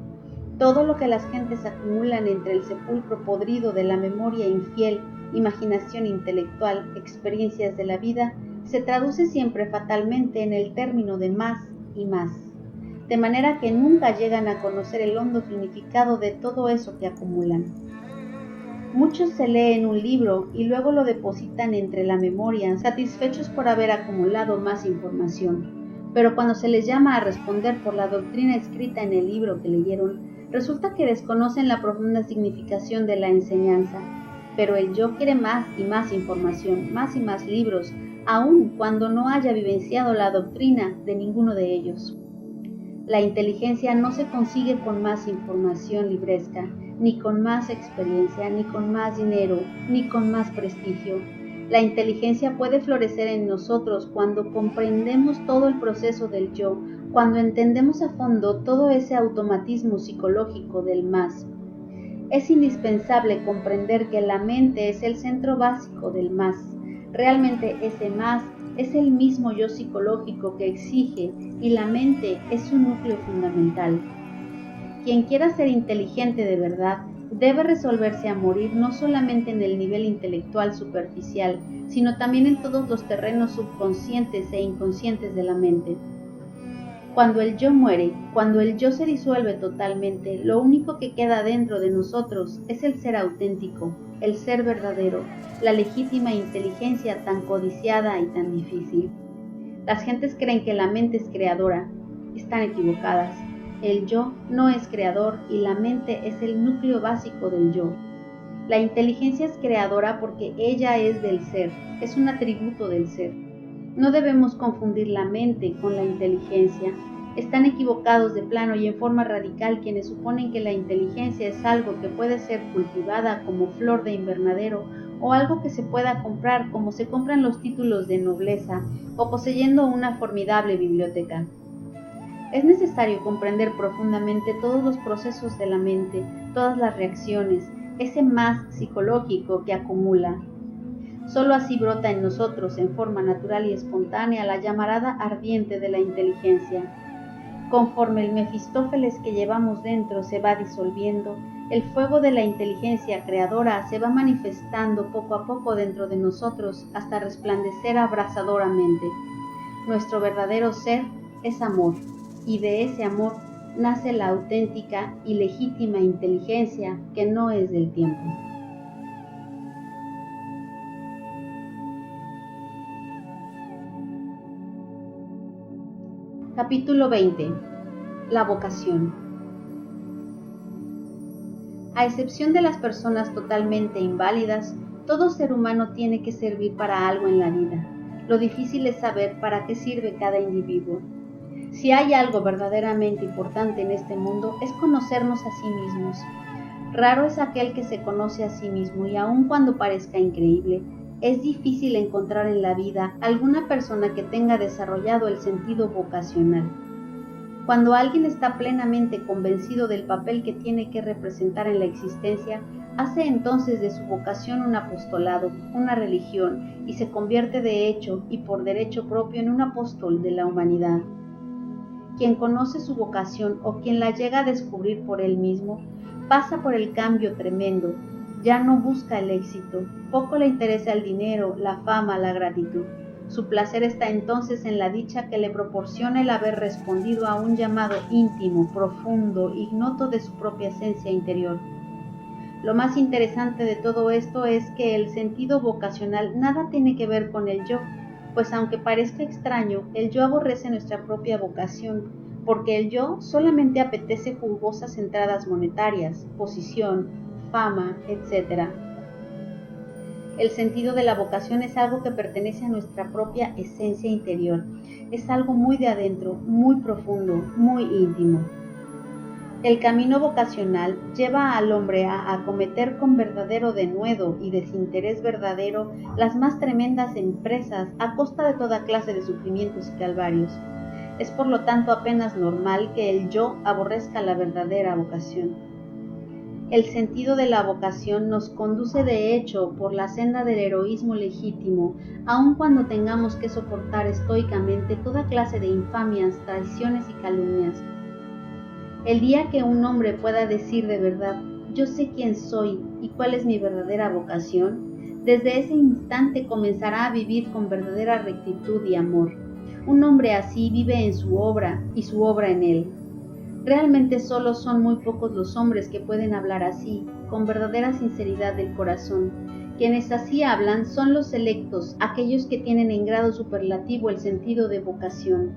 Todo lo que las gentes acumulan entre el sepulcro podrido de la memoria infiel, imaginación intelectual, experiencias de la vida, se traduce siempre fatalmente en el término de más y más, de manera que nunca llegan a conocer el hondo significado de todo eso que acumulan. Muchos se leen un libro y luego lo depositan entre la memoria, satisfechos por haber acumulado más información, pero cuando se les llama a responder por la doctrina escrita en el libro que leyeron, resulta que desconocen la profunda significación de la enseñanza. Pero el yo quiere más y más información, más y más libros, aun cuando no haya vivenciado la doctrina de ninguno de ellos. La inteligencia no se consigue con más información libresca, ni con más experiencia, ni con más dinero, ni con más prestigio. La inteligencia puede florecer en nosotros cuando comprendemos todo el proceso del yo, cuando entendemos a fondo todo ese automatismo psicológico del más. Es indispensable comprender que la mente es el centro básico del más. Realmente ese más es el mismo yo psicológico que exige, y la mente es su núcleo fundamental. Quien quiera ser inteligente de verdad debe resolverse a morir no solamente en el nivel intelectual superficial, sino también en todos los terrenos subconscientes e inconscientes de la mente. Cuando el yo muere, cuando el yo se disuelve totalmente, lo único que queda dentro de nosotros es el ser auténtico, el ser verdadero, la legítima inteligencia tan codiciada y tan difícil. Las gentes creen que la mente es creadora. Están equivocadas. El yo no es creador y la mente es el núcleo básico del yo. La inteligencia es creadora porque ella es del ser, es un atributo del ser. No debemos confundir la mente con la inteligencia. Están equivocados de plano y en forma radical quienes suponen que la inteligencia es algo que puede ser cultivada como flor de invernadero o algo que se pueda comprar como se compran los títulos de nobleza o poseyendo una formidable biblioteca. Es necesario comprender profundamente todos los procesos de la mente, todas las reacciones, ese más psicológico que acumula. Solo así brota en nosotros, en forma natural y espontánea, la llamarada ardiente de la inteligencia. Conforme el Mefistófeles que llevamos dentro se va disolviendo, el fuego de la inteligencia creadora se va manifestando poco a poco dentro de nosotros hasta resplandecer abrasadoramente. Nuestro verdadero ser es amor, y de ese amor nace la auténtica y legítima inteligencia que no es del tiempo. Capítulo 20. La vocación. A excepción de las personas totalmente inválidas, todo ser humano tiene que servir para algo en la vida. Lo difícil es saber para qué sirve cada individuo. Si hay algo verdaderamente importante en este mundo, es conocernos a sí mismos. Raro es aquel que se conoce a sí mismo y aun cuando parezca increíble, es difícil encontrar en la vida alguna persona que tenga desarrollado el sentido vocacional. Cuando alguien está plenamente convencido del papel que tiene que representar en la existencia, hace entonces de su vocación un apostolado, una religión, y se convierte de hecho y por derecho propio en un apóstol de la humanidad. Quien conoce su vocación o quien la llega a descubrir por él mismo, pasa por el cambio tremendo. Ya no busca el éxito, poco le interesa el dinero, la fama, la gratitud. Su placer está entonces en la dicha que le proporciona el haber respondido a un llamado íntimo, profundo, ignoto de su propia esencia interior. Lo más interesante de todo esto es que el sentido vocacional nada tiene que ver con el yo, pues aunque parezca extraño, el yo aborrece nuestra propia vocación, porque el yo solamente apetece jugosas entradas monetarias, posición, fama, etc. El sentido de la vocación es algo que pertenece a nuestra propia esencia interior. Es algo muy de adentro, muy profundo, muy íntimo. El camino vocacional lleva al hombre a acometer con verdadero denuedo y desinterés verdadero las más tremendas empresas a costa de toda clase de sufrimientos y calvarios. Es por lo tanto apenas normal que el yo aborrezca la verdadera vocación. El sentido de la vocación nos conduce de hecho por la senda del heroísmo legítimo, aun cuando tengamos que soportar estoicamente toda clase de infamias, traiciones y calumnias. El día que un hombre pueda decir de verdad, yo sé quién soy y cuál es mi verdadera vocación, desde ese instante comenzará a vivir con verdadera rectitud y amor. Un hombre así vive en su obra y su obra en él. Realmente solo son muy pocos los hombres que pueden hablar así, con verdadera sinceridad del corazón. Quienes así hablan son los selectos, aquellos que tienen en grado superlativo el sentido de vocación.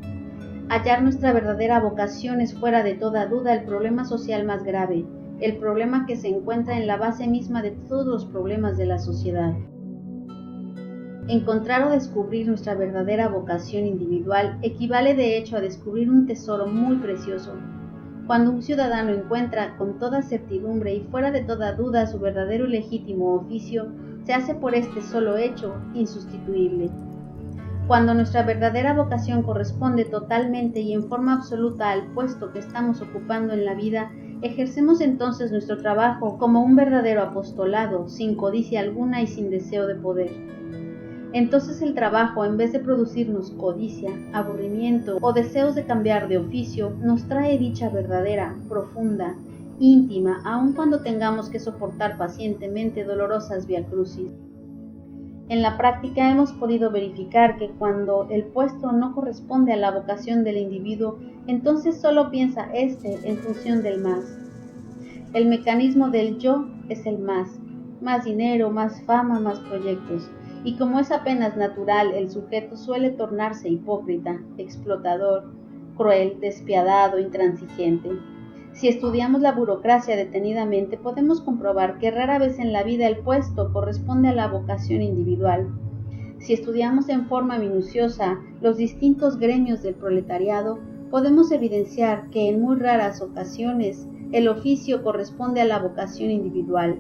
Hallar nuestra verdadera vocación es fuera de toda duda el problema social más grave, el problema que se encuentra en la base misma de todos los problemas de la sociedad. Encontrar o descubrir nuestra verdadera vocación individual equivale de hecho a descubrir un tesoro muy precioso. Cuando un ciudadano encuentra con toda certidumbre y fuera de toda duda su verdadero y legítimo oficio, se hace por este solo hecho insustituible. Cuando nuestra verdadera vocación corresponde totalmente y en forma absoluta al puesto que estamos ocupando en la vida, ejercemos entonces nuestro trabajo como un verdadero apostolado, sin codicia alguna y sin deseo de poder. Entonces el trabajo, en vez de producirnos codicia, aburrimiento o deseos de cambiar de oficio, nos trae dicha verdadera, profunda, íntima, aun cuando tengamos que soportar pacientemente dolorosas viacrucis. En la práctica hemos podido verificar que cuando el puesto no corresponde a la vocación del individuo, entonces solo piensa éste en función del más. El mecanismo del yo es el más dinero, más fama, más proyectos, y como es apenas natural, el sujeto suele tornarse hipócrita, explotador, cruel, despiadado, intransigente. Si estudiamos la burocracia detenidamente, podemos comprobar que rara vez en la vida el puesto corresponde a la vocación individual. Si estudiamos en forma minuciosa los distintos gremios del proletariado, podemos evidenciar que en muy raras ocasiones el oficio corresponde a la vocación individual.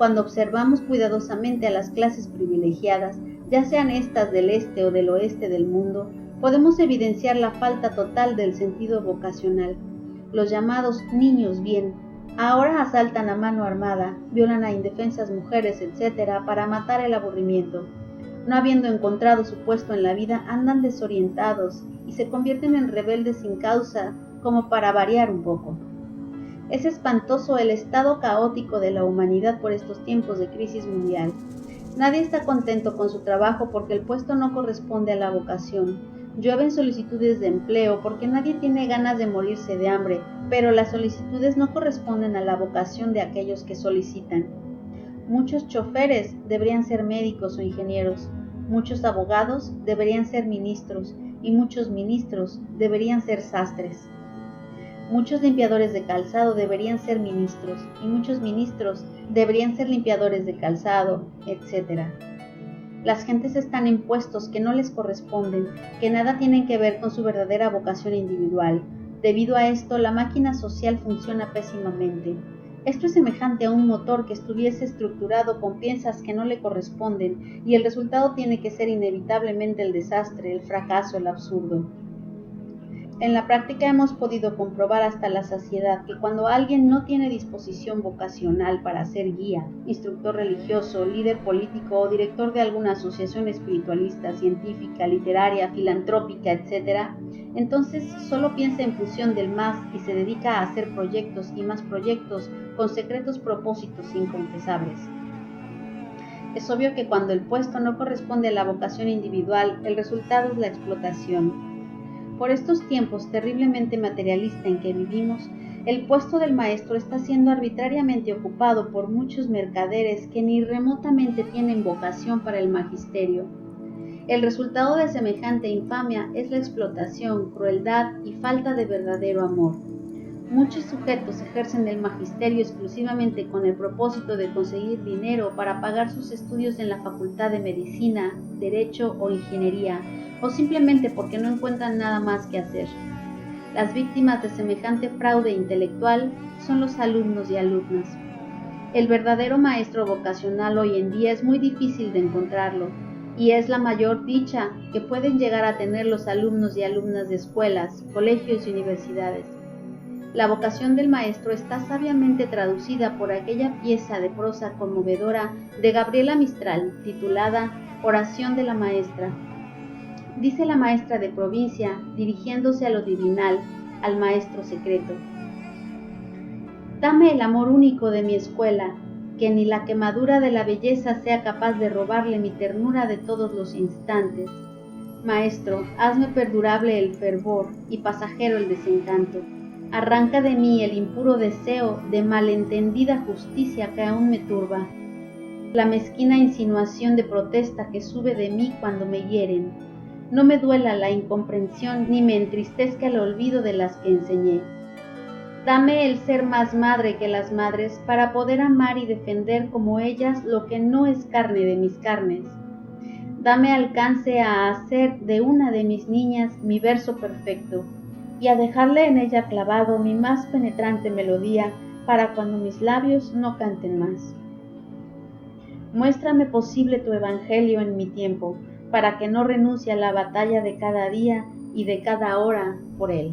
Cuando observamos cuidadosamente a las clases privilegiadas, ya sean estas del este o del oeste del mundo, podemos evidenciar la falta total del sentido vocacional. Los llamados niños bien, ahora asaltan a mano armada, violan a indefensas mujeres, etc., para matar el aburrimiento. No habiendo encontrado su puesto en la vida, andan desorientados y se convierten en rebeldes sin causa, como para variar un poco. Es espantoso el estado caótico de la humanidad por estos tiempos de crisis mundial. Nadie está contento con su trabajo porque el puesto no corresponde a la vocación. Llueven solicitudes de empleo porque nadie tiene ganas de morirse de hambre, pero las solicitudes no corresponden a la vocación de aquellos que solicitan. Muchos choferes deberían ser médicos o ingenieros, muchos abogados deberían ser ministros y muchos ministros deberían ser sastres. Muchos limpiadores de calzado deberían ser ministros y muchos ministros deberían ser limpiadores de calzado, etc. Las gentes están en puestos que no les corresponden, que nada tienen que ver con su verdadera vocación individual. Debido a esto, la máquina social funciona pésimamente. Esto es semejante a un motor que estuviese estructurado con piezas que no le corresponden, y el resultado tiene que ser inevitablemente el desastre, el fracaso, el absurdo. En la práctica hemos podido comprobar hasta la saciedad que cuando alguien no tiene disposición vocacional para ser guía, instructor religioso, líder político o director de alguna asociación espiritualista, científica, literaria, filantrópica, etc., entonces solo piensa en función del más y se dedica a hacer proyectos y más proyectos con secretos propósitos inconfesables. Es obvio que cuando el puesto no corresponde a la vocación individual, el resultado es la explotación. Por estos tiempos terriblemente materialistas en que vivimos, el puesto del maestro está siendo arbitrariamente ocupado por muchos mercaderes que ni remotamente tienen vocación para el magisterio. El resultado de semejante infamia es la explotación, crueldad y falta de verdadero amor. Muchos sujetos ejercen el magisterio exclusivamente con el propósito de conseguir dinero para pagar sus estudios en la facultad de medicina, derecho o ingeniería, o simplemente porque no encuentran nada más que hacer. Las víctimas de semejante fraude intelectual son los alumnos y alumnas. El verdadero maestro vocacional hoy en día es muy difícil de encontrarlo, y es la mayor dicha que pueden llegar a tener los alumnos y alumnas de escuelas, colegios y universidades. La vocación del maestro está sabiamente traducida por aquella pieza de prosa conmovedora de Gabriela Mistral, titulada Oración de la Maestra. Dice la maestra de provincia, dirigiéndose a lo divinal, al maestro secreto: dame el amor único de mi escuela, que ni la quemadura de la belleza sea capaz de robarle mi ternura de todos los instantes. Maestro, hazme perdurable el fervor y pasajero el desencanto. Arranca de mí el impuro deseo de malentendida justicia que aún me turba, la mezquina insinuación de protesta que sube de mí cuando me hieren. No me duela la incomprensión ni me entristezca el olvido de las que enseñé. Dame el ser más madre que las madres para poder amar y defender como ellas lo que no es carne de mis carnes. Dame alcance a hacer de una de mis niñas mi verso perfecto y a dejarle en ella clavado mi más penetrante melodía para cuando mis labios no canten más. Muéstrame posible tu evangelio en mi tiempo, para que no renuncie a la batalla de cada día y de cada hora por él.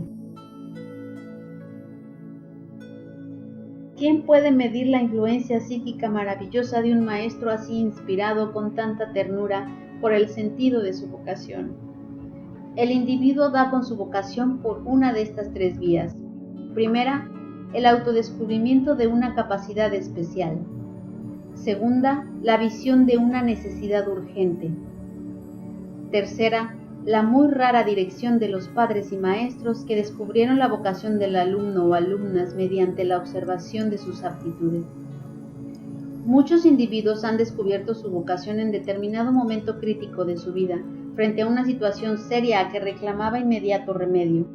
¿Quién puede medir la influencia psíquica maravillosa de un maestro así inspirado con tanta ternura por el sentido de su vocación? El individuo da con su vocación por una de estas tres vías. Primera, el autodescubrimiento de una capacidad especial. Segunda, la visión de una necesidad urgente. Tercera, la muy rara dirección de los padres y maestros que descubrieron la vocación del alumno o alumnas mediante la observación de sus aptitudes. Muchos individuos han descubierto su vocación en determinado momento crítico de su vida, frente a una situación seria que reclamaba inmediato remedio.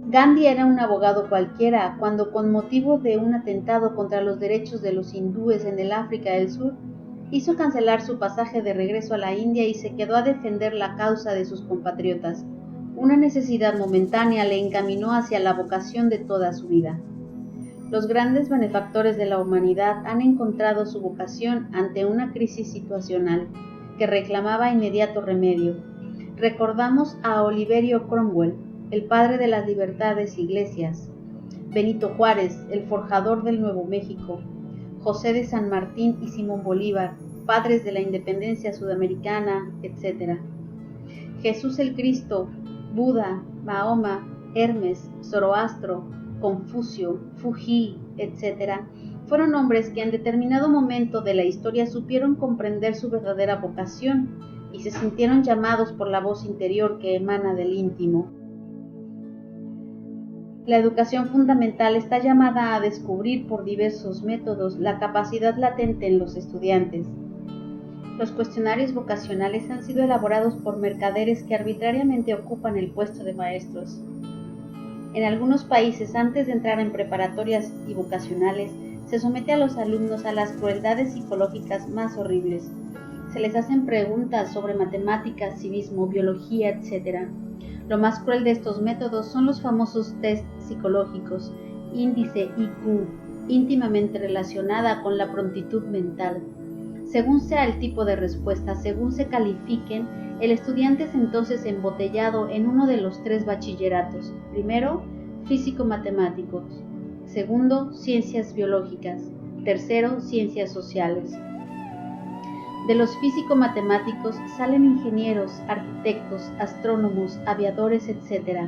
Gandhi era un abogado cualquiera cuando, con motivo de un atentado contra los derechos de los hindúes en el África del Sur, hizo cancelar su pasaje de regreso a la India y se quedó a defender la causa de sus compatriotas. Una necesidad momentánea le encaminó hacia la vocación de toda su vida. Los grandes benefactores de la humanidad han encontrado su vocación ante una crisis situacional que reclamaba inmediato remedio. Recordamos a Oliverio Cromwell, el padre de las libertades iglesias, Benito Juárez, el forjador del Nuevo México, José de San Martín y Simón Bolívar, padres de la independencia sudamericana, etc. Jesús el Cristo, Buda, Mahoma, Hermes, Zoroastro, Confucio, Fuji, etc., fueron hombres que en determinado momento de la historia supieron comprender su verdadera vocación y se sintieron llamados por la voz interior que emana del íntimo. La educación fundamental está llamada a descubrir por diversos métodos la capacidad latente en los estudiantes. Los cuestionarios vocacionales han sido elaborados por mercaderes que arbitrariamente ocupan el puesto de maestros. En algunos países, antes de entrar en preparatorias y vocacionales, se somete a los alumnos a las crueldades psicológicas más horribles. Se les hacen preguntas sobre matemáticas, civismo, biología, etc. Lo más cruel de estos métodos son los famosos test psicológicos, índice IQ, íntimamente relacionada con la prontitud mental. Según sea el tipo de respuesta, según se califiquen, el estudiante es entonces embotellado en uno de los tres bachilleratos. Primero, físico-matemáticos. Segundo, ciencias biológicas. Tercero, ciencias sociales. De los físico-matemáticos salen ingenieros, arquitectos, astrónomos, aviadores, etc.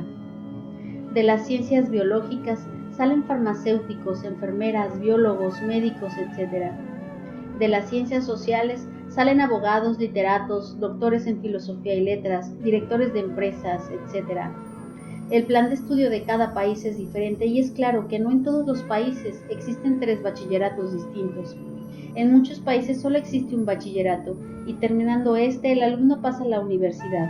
De las ciencias biológicas salen farmacéuticos, enfermeras, biólogos, médicos, etc. De las ciencias sociales salen abogados, literatos, doctores en filosofía y letras, directores de empresas, etc. El plan de estudio de cada país es diferente y es claro que no en todos los países existen tres bachilleratos distintos. En muchos países solo existe un bachillerato y terminando el alumno pasa a la universidad.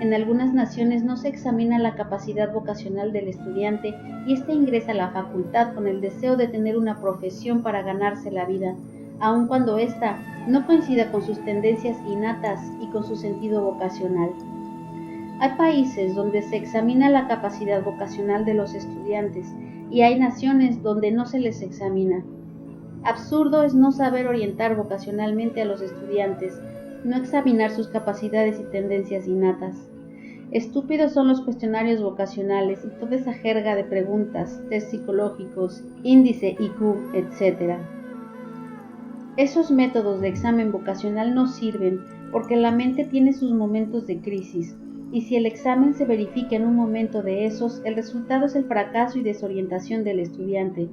En algunas naciones no se examina la capacidad vocacional del estudiante y éste ingresa a la facultad con el deseo de tener una profesión para ganarse la vida, aun cuando ésta no coincida con sus tendencias innatas y con su sentido vocacional. Hay países donde se examina la capacidad vocacional de los estudiantes y hay naciones donde no se les examina. Absurdo es no saber orientar vocacionalmente a los estudiantes, no examinar sus capacidades y tendencias innatas. Estúpidos son los cuestionarios vocacionales y toda esa jerga de preguntas, test psicológicos, índice IQ, etc. Esos métodos de examen vocacional no sirven porque la mente tiene sus momentos de crisis, y si el examen se verifica en un momento de esos, el resultado es el fracaso y desorientación del estudiante.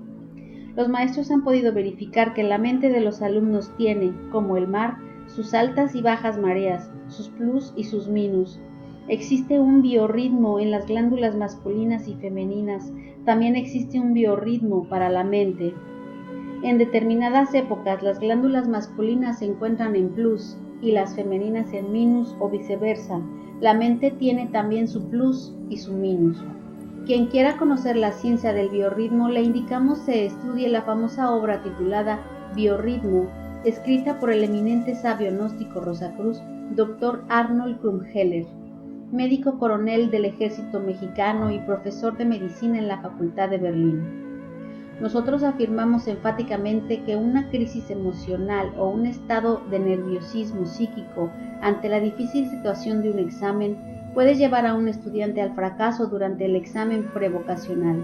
Los maestros han podido verificar que la mente de los alumnos tiene, como el mar, sus altas y bajas mareas, sus plus y sus minus. Existe un biorritmo en las glándulas masculinas y femeninas, también existe un biorritmo para la mente. En determinadas épocas las glándulas masculinas se encuentran en plus y las femeninas en minus o viceversa. La mente tiene también su plus y su minus. Quien quiera conocer la ciencia del biorritmo, le indicamos se estudie la famosa obra titulada Biorritmo, escrita por el eminente sabio gnóstico Rosacruz, Dr. Arnold Krumheller, médico coronel del ejército mexicano y profesor de medicina en la Facultad de Berlín. Nosotros afirmamos enfáticamente que una crisis emocional o un estado de nerviosismo psíquico ante la difícil situación de un examen puede llevar a un estudiante al fracaso durante el examen prevocacional.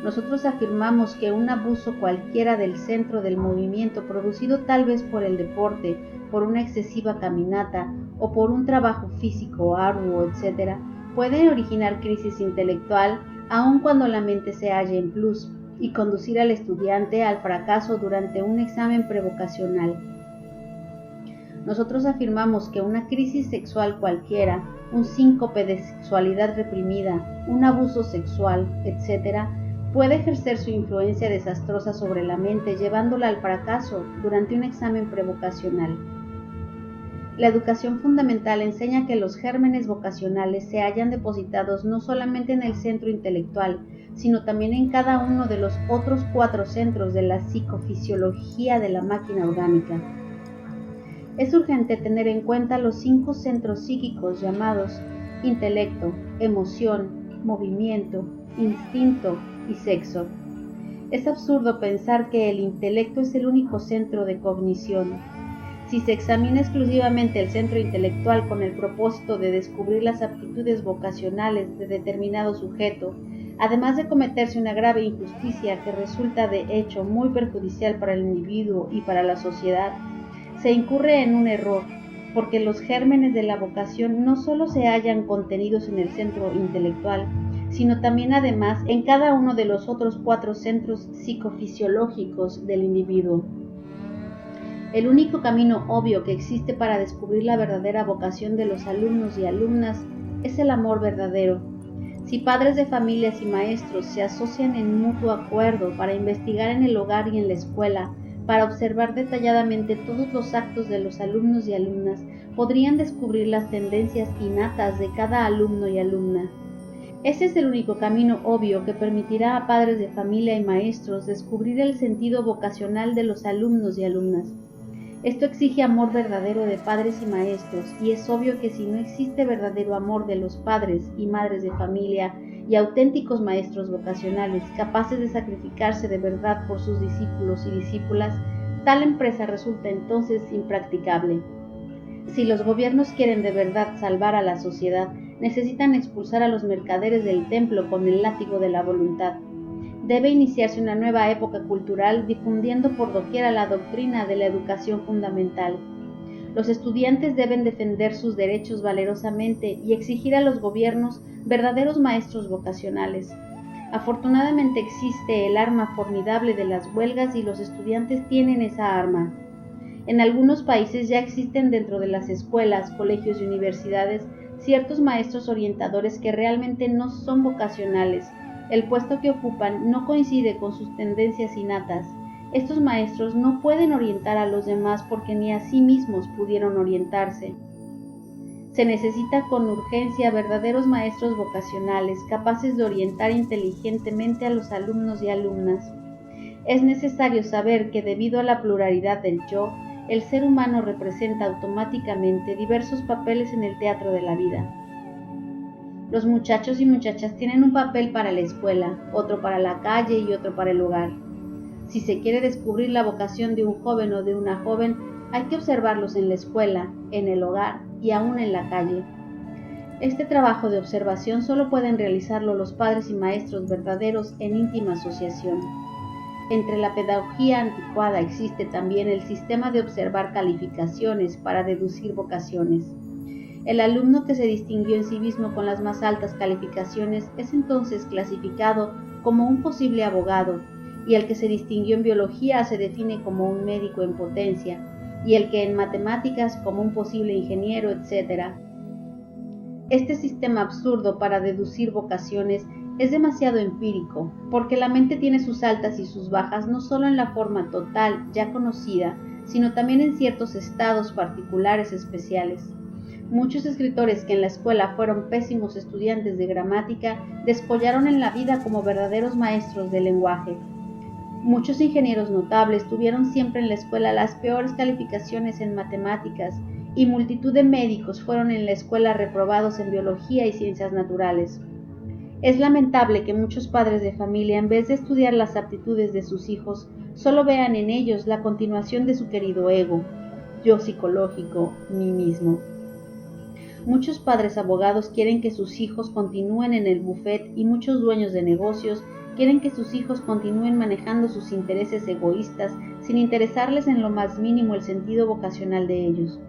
Nosotros afirmamos que un abuso cualquiera del centro del movimiento producido tal vez por el deporte, por una excesiva caminata o por un trabajo físico arduo, etc., puede originar crisis intelectual aun cuando la mente se halle en plus y conducir al estudiante al fracaso durante un examen prevocacional. Nosotros afirmamos que una crisis sexual cualquiera, un síncope de sexualidad reprimida, un abuso sexual, etc., puede ejercer su influencia desastrosa sobre la mente, llevándola al fracaso durante un examen prevocacional. La educación fundamental enseña que los gérmenes vocacionales se hallan depositados no solamente en el centro intelectual, sino también en cada uno de los otros 4 centros de la psicofisiología de la máquina orgánica. Es urgente tener en cuenta los 5 centros psíquicos llamados intelecto, emoción, movimiento, instinto y sexo. Es absurdo pensar que el intelecto es el único centro de cognición. Si se examina exclusivamente el centro intelectual con el propósito de descubrir las aptitudes vocacionales de determinado sujeto, además de cometerse una grave injusticia que resulta de hecho muy perjudicial para el individuo y para la sociedad, se incurre en un error, porque los gérmenes de la vocación no solo se hallan contenidos en el centro intelectual, sino también además en cada uno de los otros 4 centros psicofisiológicos del individuo. El único camino obvio que existe para descubrir la verdadera vocación de los alumnos y alumnas es el amor verdadero. Si padres de familias y maestros se asocian en mutuo acuerdo para investigar en el hogar y en la escuela, para observar detalladamente todos los actos de los alumnos y alumnas, podrían descubrir las tendencias innatas de cada alumno y alumna. Ese es el único camino obvio que permitirá a padres de familia y maestros descubrir el sentido vocacional de los alumnos y alumnas. Esto exige amor verdadero de padres y maestros, y es obvio que si no existe verdadero amor de los padres y madres de familia y auténticos maestros vocacionales capaces de sacrificarse de verdad por sus discípulos y discípulas, tal empresa resulta entonces impracticable. Si los gobiernos quieren de verdad salvar a la sociedad, necesitan expulsar a los mercaderes del templo con el látigo de la voluntad. Debe iniciarse una nueva época cultural difundiendo por doquier la doctrina de la educación fundamental. Los estudiantes deben defender sus derechos valerosamente y exigir a los gobiernos verdaderos maestros vocacionales. Afortunadamente existe el arma formidable de las huelgas y los estudiantes tienen esa arma. En algunos países ya existen dentro de las escuelas, colegios y universidades ciertos maestros orientadores que realmente no son vocacionales. El puesto que ocupan no coincide con sus tendencias innatas. Estos maestros no pueden orientar a los demás porque ni a sí mismos pudieron orientarse. Se necesita con urgencia verdaderos maestros vocacionales capaces de orientar inteligentemente a los alumnos y alumnas. Es necesario saber que debido a la pluralidad del yo, el ser humano representa automáticamente diversos papeles en el teatro de la vida. Los muchachos y muchachas tienen un papel para la escuela, otro para la calle y otro para el hogar. Si se quiere descubrir la vocación de un joven o de una joven, hay que observarlos en la escuela, en el hogar y aún en la calle. Este trabajo de observación solo pueden realizarlo los padres y maestros verdaderos en íntima asociación. Entre la pedagogía anticuada existe también el sistema de observar calificaciones para deducir vocaciones. El alumno que se distinguió en sí mismo con las más altas calificaciones es entonces clasificado como un posible abogado, y el que se distinguió en biología se define como un médico en potencia, y el que en matemáticas como un posible ingeniero, etc. Este sistema absurdo para deducir vocaciones es demasiado empírico, porque la mente tiene sus altas y sus bajas no solo en la forma total ya conocida, sino también en ciertos estados particulares especiales. Muchos escritores que en la escuela fueron pésimos estudiantes de gramática descollaron en la vida como verdaderos maestros del lenguaje. Muchos ingenieros notables tuvieron siempre en la escuela las peores calificaciones en matemáticas y multitud de médicos fueron en la escuela reprobados en biología y ciencias naturales. Es lamentable que muchos padres de familia, en vez de estudiar las aptitudes de sus hijos, solo vean en ellos la continuación de su querido ego, yo psicológico, mí mismo. Muchos padres abogados quieren que sus hijos continúen en el bufet y muchos dueños de negocios quieren que sus hijos continúen manejando sus intereses egoístas sin interesarles en lo más mínimo el sentido vocacional de ellos.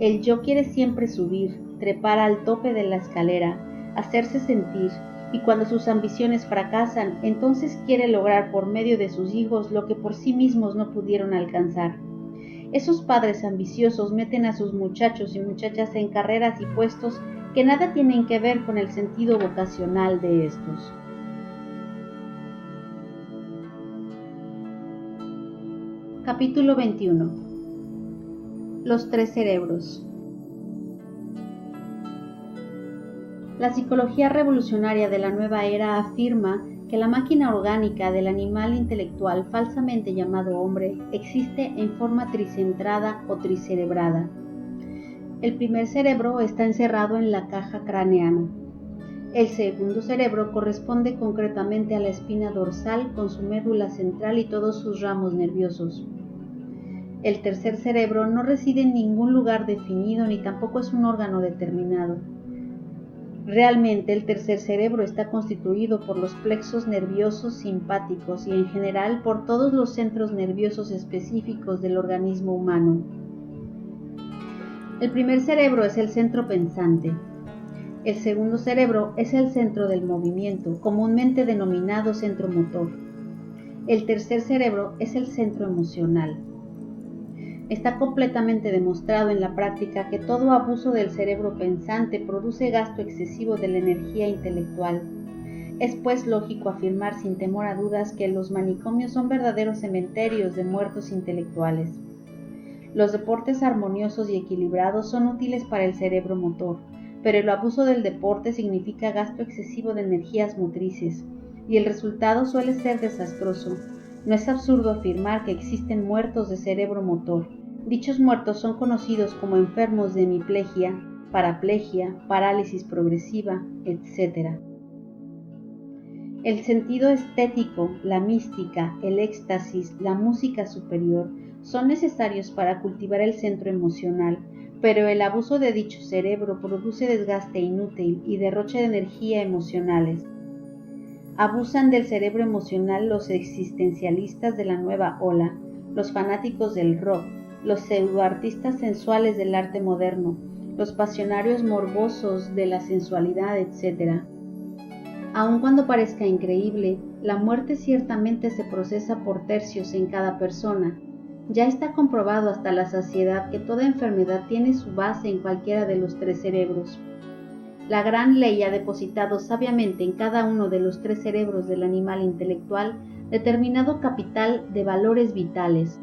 El yo quiere siempre subir, trepar al tope de la escalera, hacerse sentir, y cuando sus ambiciones fracasan, entonces quiere lograr por medio de sus hijos lo que por sí mismos no pudieron alcanzar. Esos padres ambiciosos meten a sus muchachos y muchachas en carreras y puestos que nada tienen que ver con el sentido vocacional de estos. Capítulo 21. Los tres cerebros. La psicología revolucionaria de la nueva era afirma que la máquina orgánica del animal intelectual falsamente llamado hombre existe en forma tricentrada o tricerebrada. El primer cerebro está encerrado en la caja craneana. El segundo cerebro corresponde concretamente a la espina dorsal con su médula central y todos sus ramos nerviosos. El tercer cerebro no reside en ningún lugar definido ni tampoco es un órgano determinado. Realmente el tercer cerebro está constituido por los plexos nerviosos simpáticos y en general por todos los centros nerviosos específicos del organismo humano. El primer cerebro es el centro pensante. El segundo cerebro es el centro del movimiento, comúnmente denominado centro motor. El tercer cerebro es el centro emocional. Está completamente demostrado en la práctica que todo abuso del cerebro pensante produce gasto excesivo de la energía intelectual. Es pues lógico afirmar sin temor a dudas que los manicomios son verdaderos cementerios de muertos intelectuales. Los deportes armoniosos y equilibrados son útiles para el cerebro motor, pero el abuso del deporte significa gasto excesivo de energías motrices, y el resultado suele ser desastroso. No es absurdo afirmar que existen muertos de cerebro motor. Dichos muertos son conocidos como enfermos de hemiplegia, paraplegia, parálisis progresiva, etc. El sentido estético, la mística, el éxtasis, la música superior son necesarios para cultivar el centro emocional, pero el abuso de dicho cerebro produce desgaste inútil y derroche de energía emocionales. Abusan del cerebro emocional los existencialistas de la nueva ola, los fanáticos del rock, los pseudoartistas sensuales del arte moderno, los pasionarios morbosos de la sensualidad, etc. Aun cuando parezca increíble, la muerte ciertamente se procesa por tercios en cada persona. Ya está comprobado hasta la saciedad que toda enfermedad tiene su base en cualquiera de los tres cerebros. La gran ley ha depositado sabiamente en cada uno de los tres cerebros del animal intelectual determinado capital de valores vitales.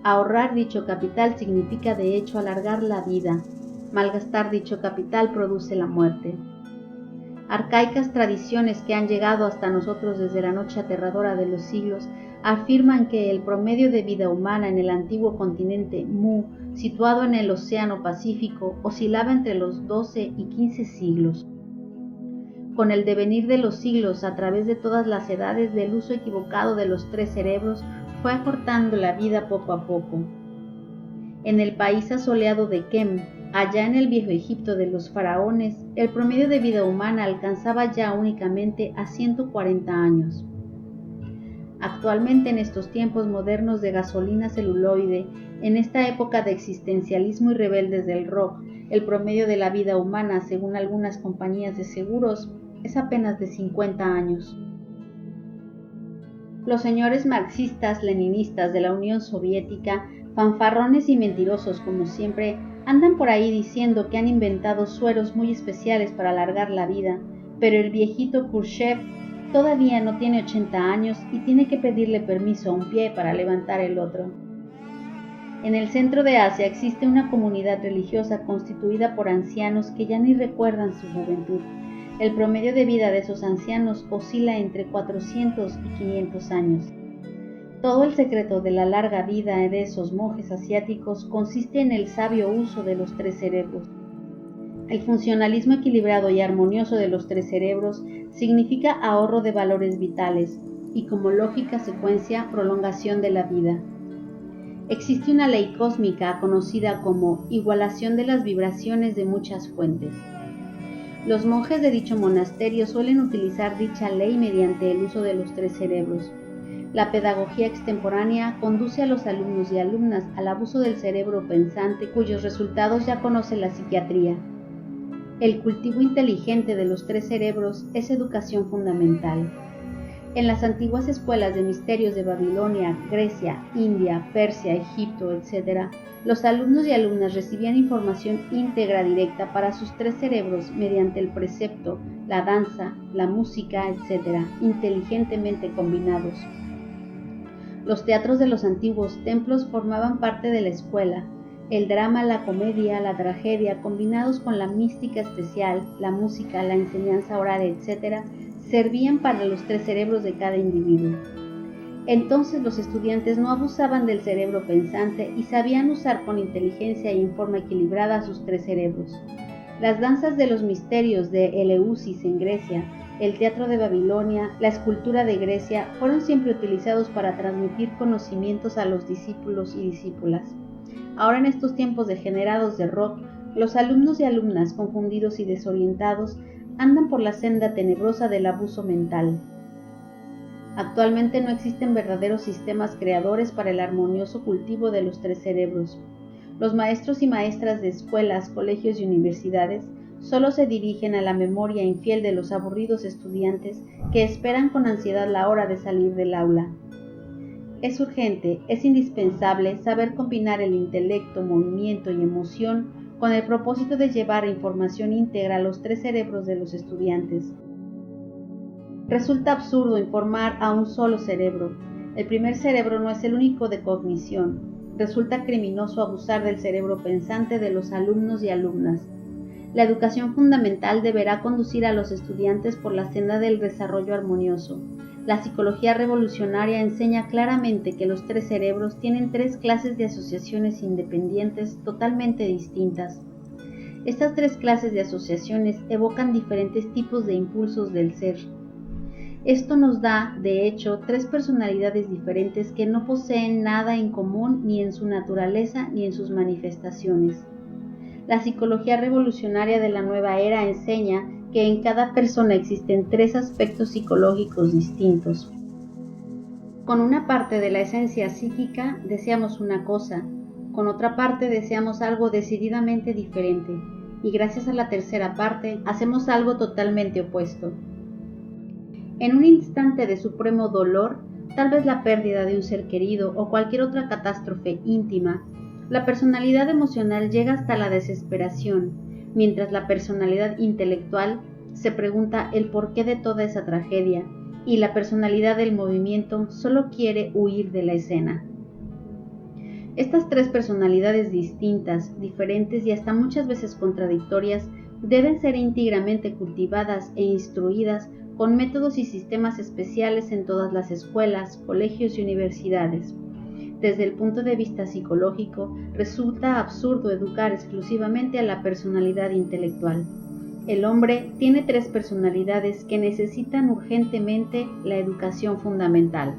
Ahorrar dicho capital significa de hecho alargar la vida. Malgastar dicho capital produce la muerte. Arcaicas tradiciones que han llegado hasta nosotros desde la noche aterradora de los siglos afirman que el promedio de vida humana en el antiguo continente Mu, situado en el Océano Pacífico, oscilaba entre los 12 y 15 siglos. Con el devenir de los siglos, a través de todas las edades, del uso equivocado de los 3 cerebros, fue acortando la vida poco a poco. En el país asoleado de Kem, allá en el viejo Egipto de los faraones, el promedio de vida humana alcanzaba ya únicamente a 140 años. Actualmente, en estos tiempos modernos de gasolina celuloide, en esta época de existencialismo y rebeldes del rock, el promedio de la vida humana, según algunas compañías de seguros, es apenas de 50 años. Los señores marxistas-leninistas de la Unión Soviética, fanfarrones y mentirosos como siempre, andan por ahí diciendo que han inventado sueros muy especiales para alargar la vida, pero el viejito Khrushchev todavía no tiene 80 años y tiene que pedirle permiso a un pie para levantar el otro. En el centro de Asia existe una comunidad religiosa constituida por ancianos que ya ni recuerdan su juventud. El promedio de vida de esos ancianos oscila entre 400 y 500 años. Todo el secreto de la larga vida de esos monjes asiáticos consiste en el sabio uso de los 3 cerebros. El funcionalismo equilibrado y armonioso de los 3 cerebros significa ahorro de valores vitales y, como lógica secuencia, prolongación de la vida. Existe una ley cósmica conocida como igualación de las vibraciones de muchas fuentes. Los monjes de dicho monasterio suelen utilizar dicha ley mediante el uso de los 3 cerebros. La pedagogía extemporánea conduce a los alumnos y alumnas al abuso del cerebro pensante, cuyos resultados ya conoce la psiquiatría. El cultivo inteligente de los 3 cerebros es educación fundamental. En las antiguas escuelas de misterios de Babilonia, Grecia, India, Persia, Egipto, etc., los alumnos y alumnas recibían información íntegra directa para sus 3 cerebros mediante el precepto, la danza, la música, etc., inteligentemente combinados. Los teatros de los antiguos templos formaban parte de la escuela. El drama, la comedia, la tragedia, combinados con la mística especial, la música, la enseñanza oral, etc., servían para los 3 cerebros de cada individuo. Entonces los estudiantes no abusaban del cerebro pensante y sabían usar con inteligencia y en forma equilibrada sus 3 cerebros. Las danzas de los misterios de Eleusis en Grecia, el teatro de Babilonia, la escultura de Grecia, fueron siempre utilizados para transmitir conocimientos a los discípulos y discípulas. Ahora, en estos tiempos degenerados de rock, los alumnos y alumnas confundidos y desorientados andan por la senda tenebrosa del abuso mental. Actualmente no existen verdaderos sistemas creadores para el armonioso cultivo de los 3 cerebros. Los maestros y maestras de escuelas, colegios y universidades solo se dirigen a la memoria infiel de los aburridos estudiantes que esperan con ansiedad la hora de salir del aula. Es urgente, es indispensable saber combinar el intelecto, movimiento y emoción con el propósito de llevar información íntegra a los 3 cerebros de los estudiantes. Resulta absurdo informar a un solo cerebro. El primer cerebro no es el único de cognición. Resulta criminoso abusar del cerebro pensante de los alumnos y alumnas. La educación fundamental deberá conducir a los estudiantes por la senda del desarrollo armonioso. La psicología revolucionaria enseña claramente que los 3 cerebros tienen 3 clases de asociaciones independientes totalmente distintas. Estas 3 clases de asociaciones evocan diferentes tipos de impulsos del ser. Esto nos da, de hecho, 3 personalidades diferentes que no poseen nada en común ni en su naturaleza ni en sus manifestaciones. La psicología revolucionaria de la nueva era enseña que en cada persona existen 3 aspectos psicológicos distintos. Con una parte de la esencia psíquica deseamos una cosa, con otra parte deseamos algo decididamente diferente, y gracias a la tercera parte hacemos algo totalmente opuesto. En un instante de supremo dolor, tal vez la pérdida de un ser querido o cualquier otra catástrofe íntima, la personalidad emocional llega hasta la desesperación, mientras la personalidad intelectual se pregunta el porqué de toda esa tragedia, y la personalidad del movimiento solo quiere huir de la escena. Estas tres personalidades distintas, diferentes y hasta muchas veces contradictorias deben ser íntegramente cultivadas e instruidas con métodos y sistemas especiales en todas las escuelas, colegios y universidades. Desde el punto de vista psicológico, resulta absurdo educar exclusivamente a la personalidad intelectual. El hombre tiene tres personalidades que necesitan urgentemente la educación fundamental.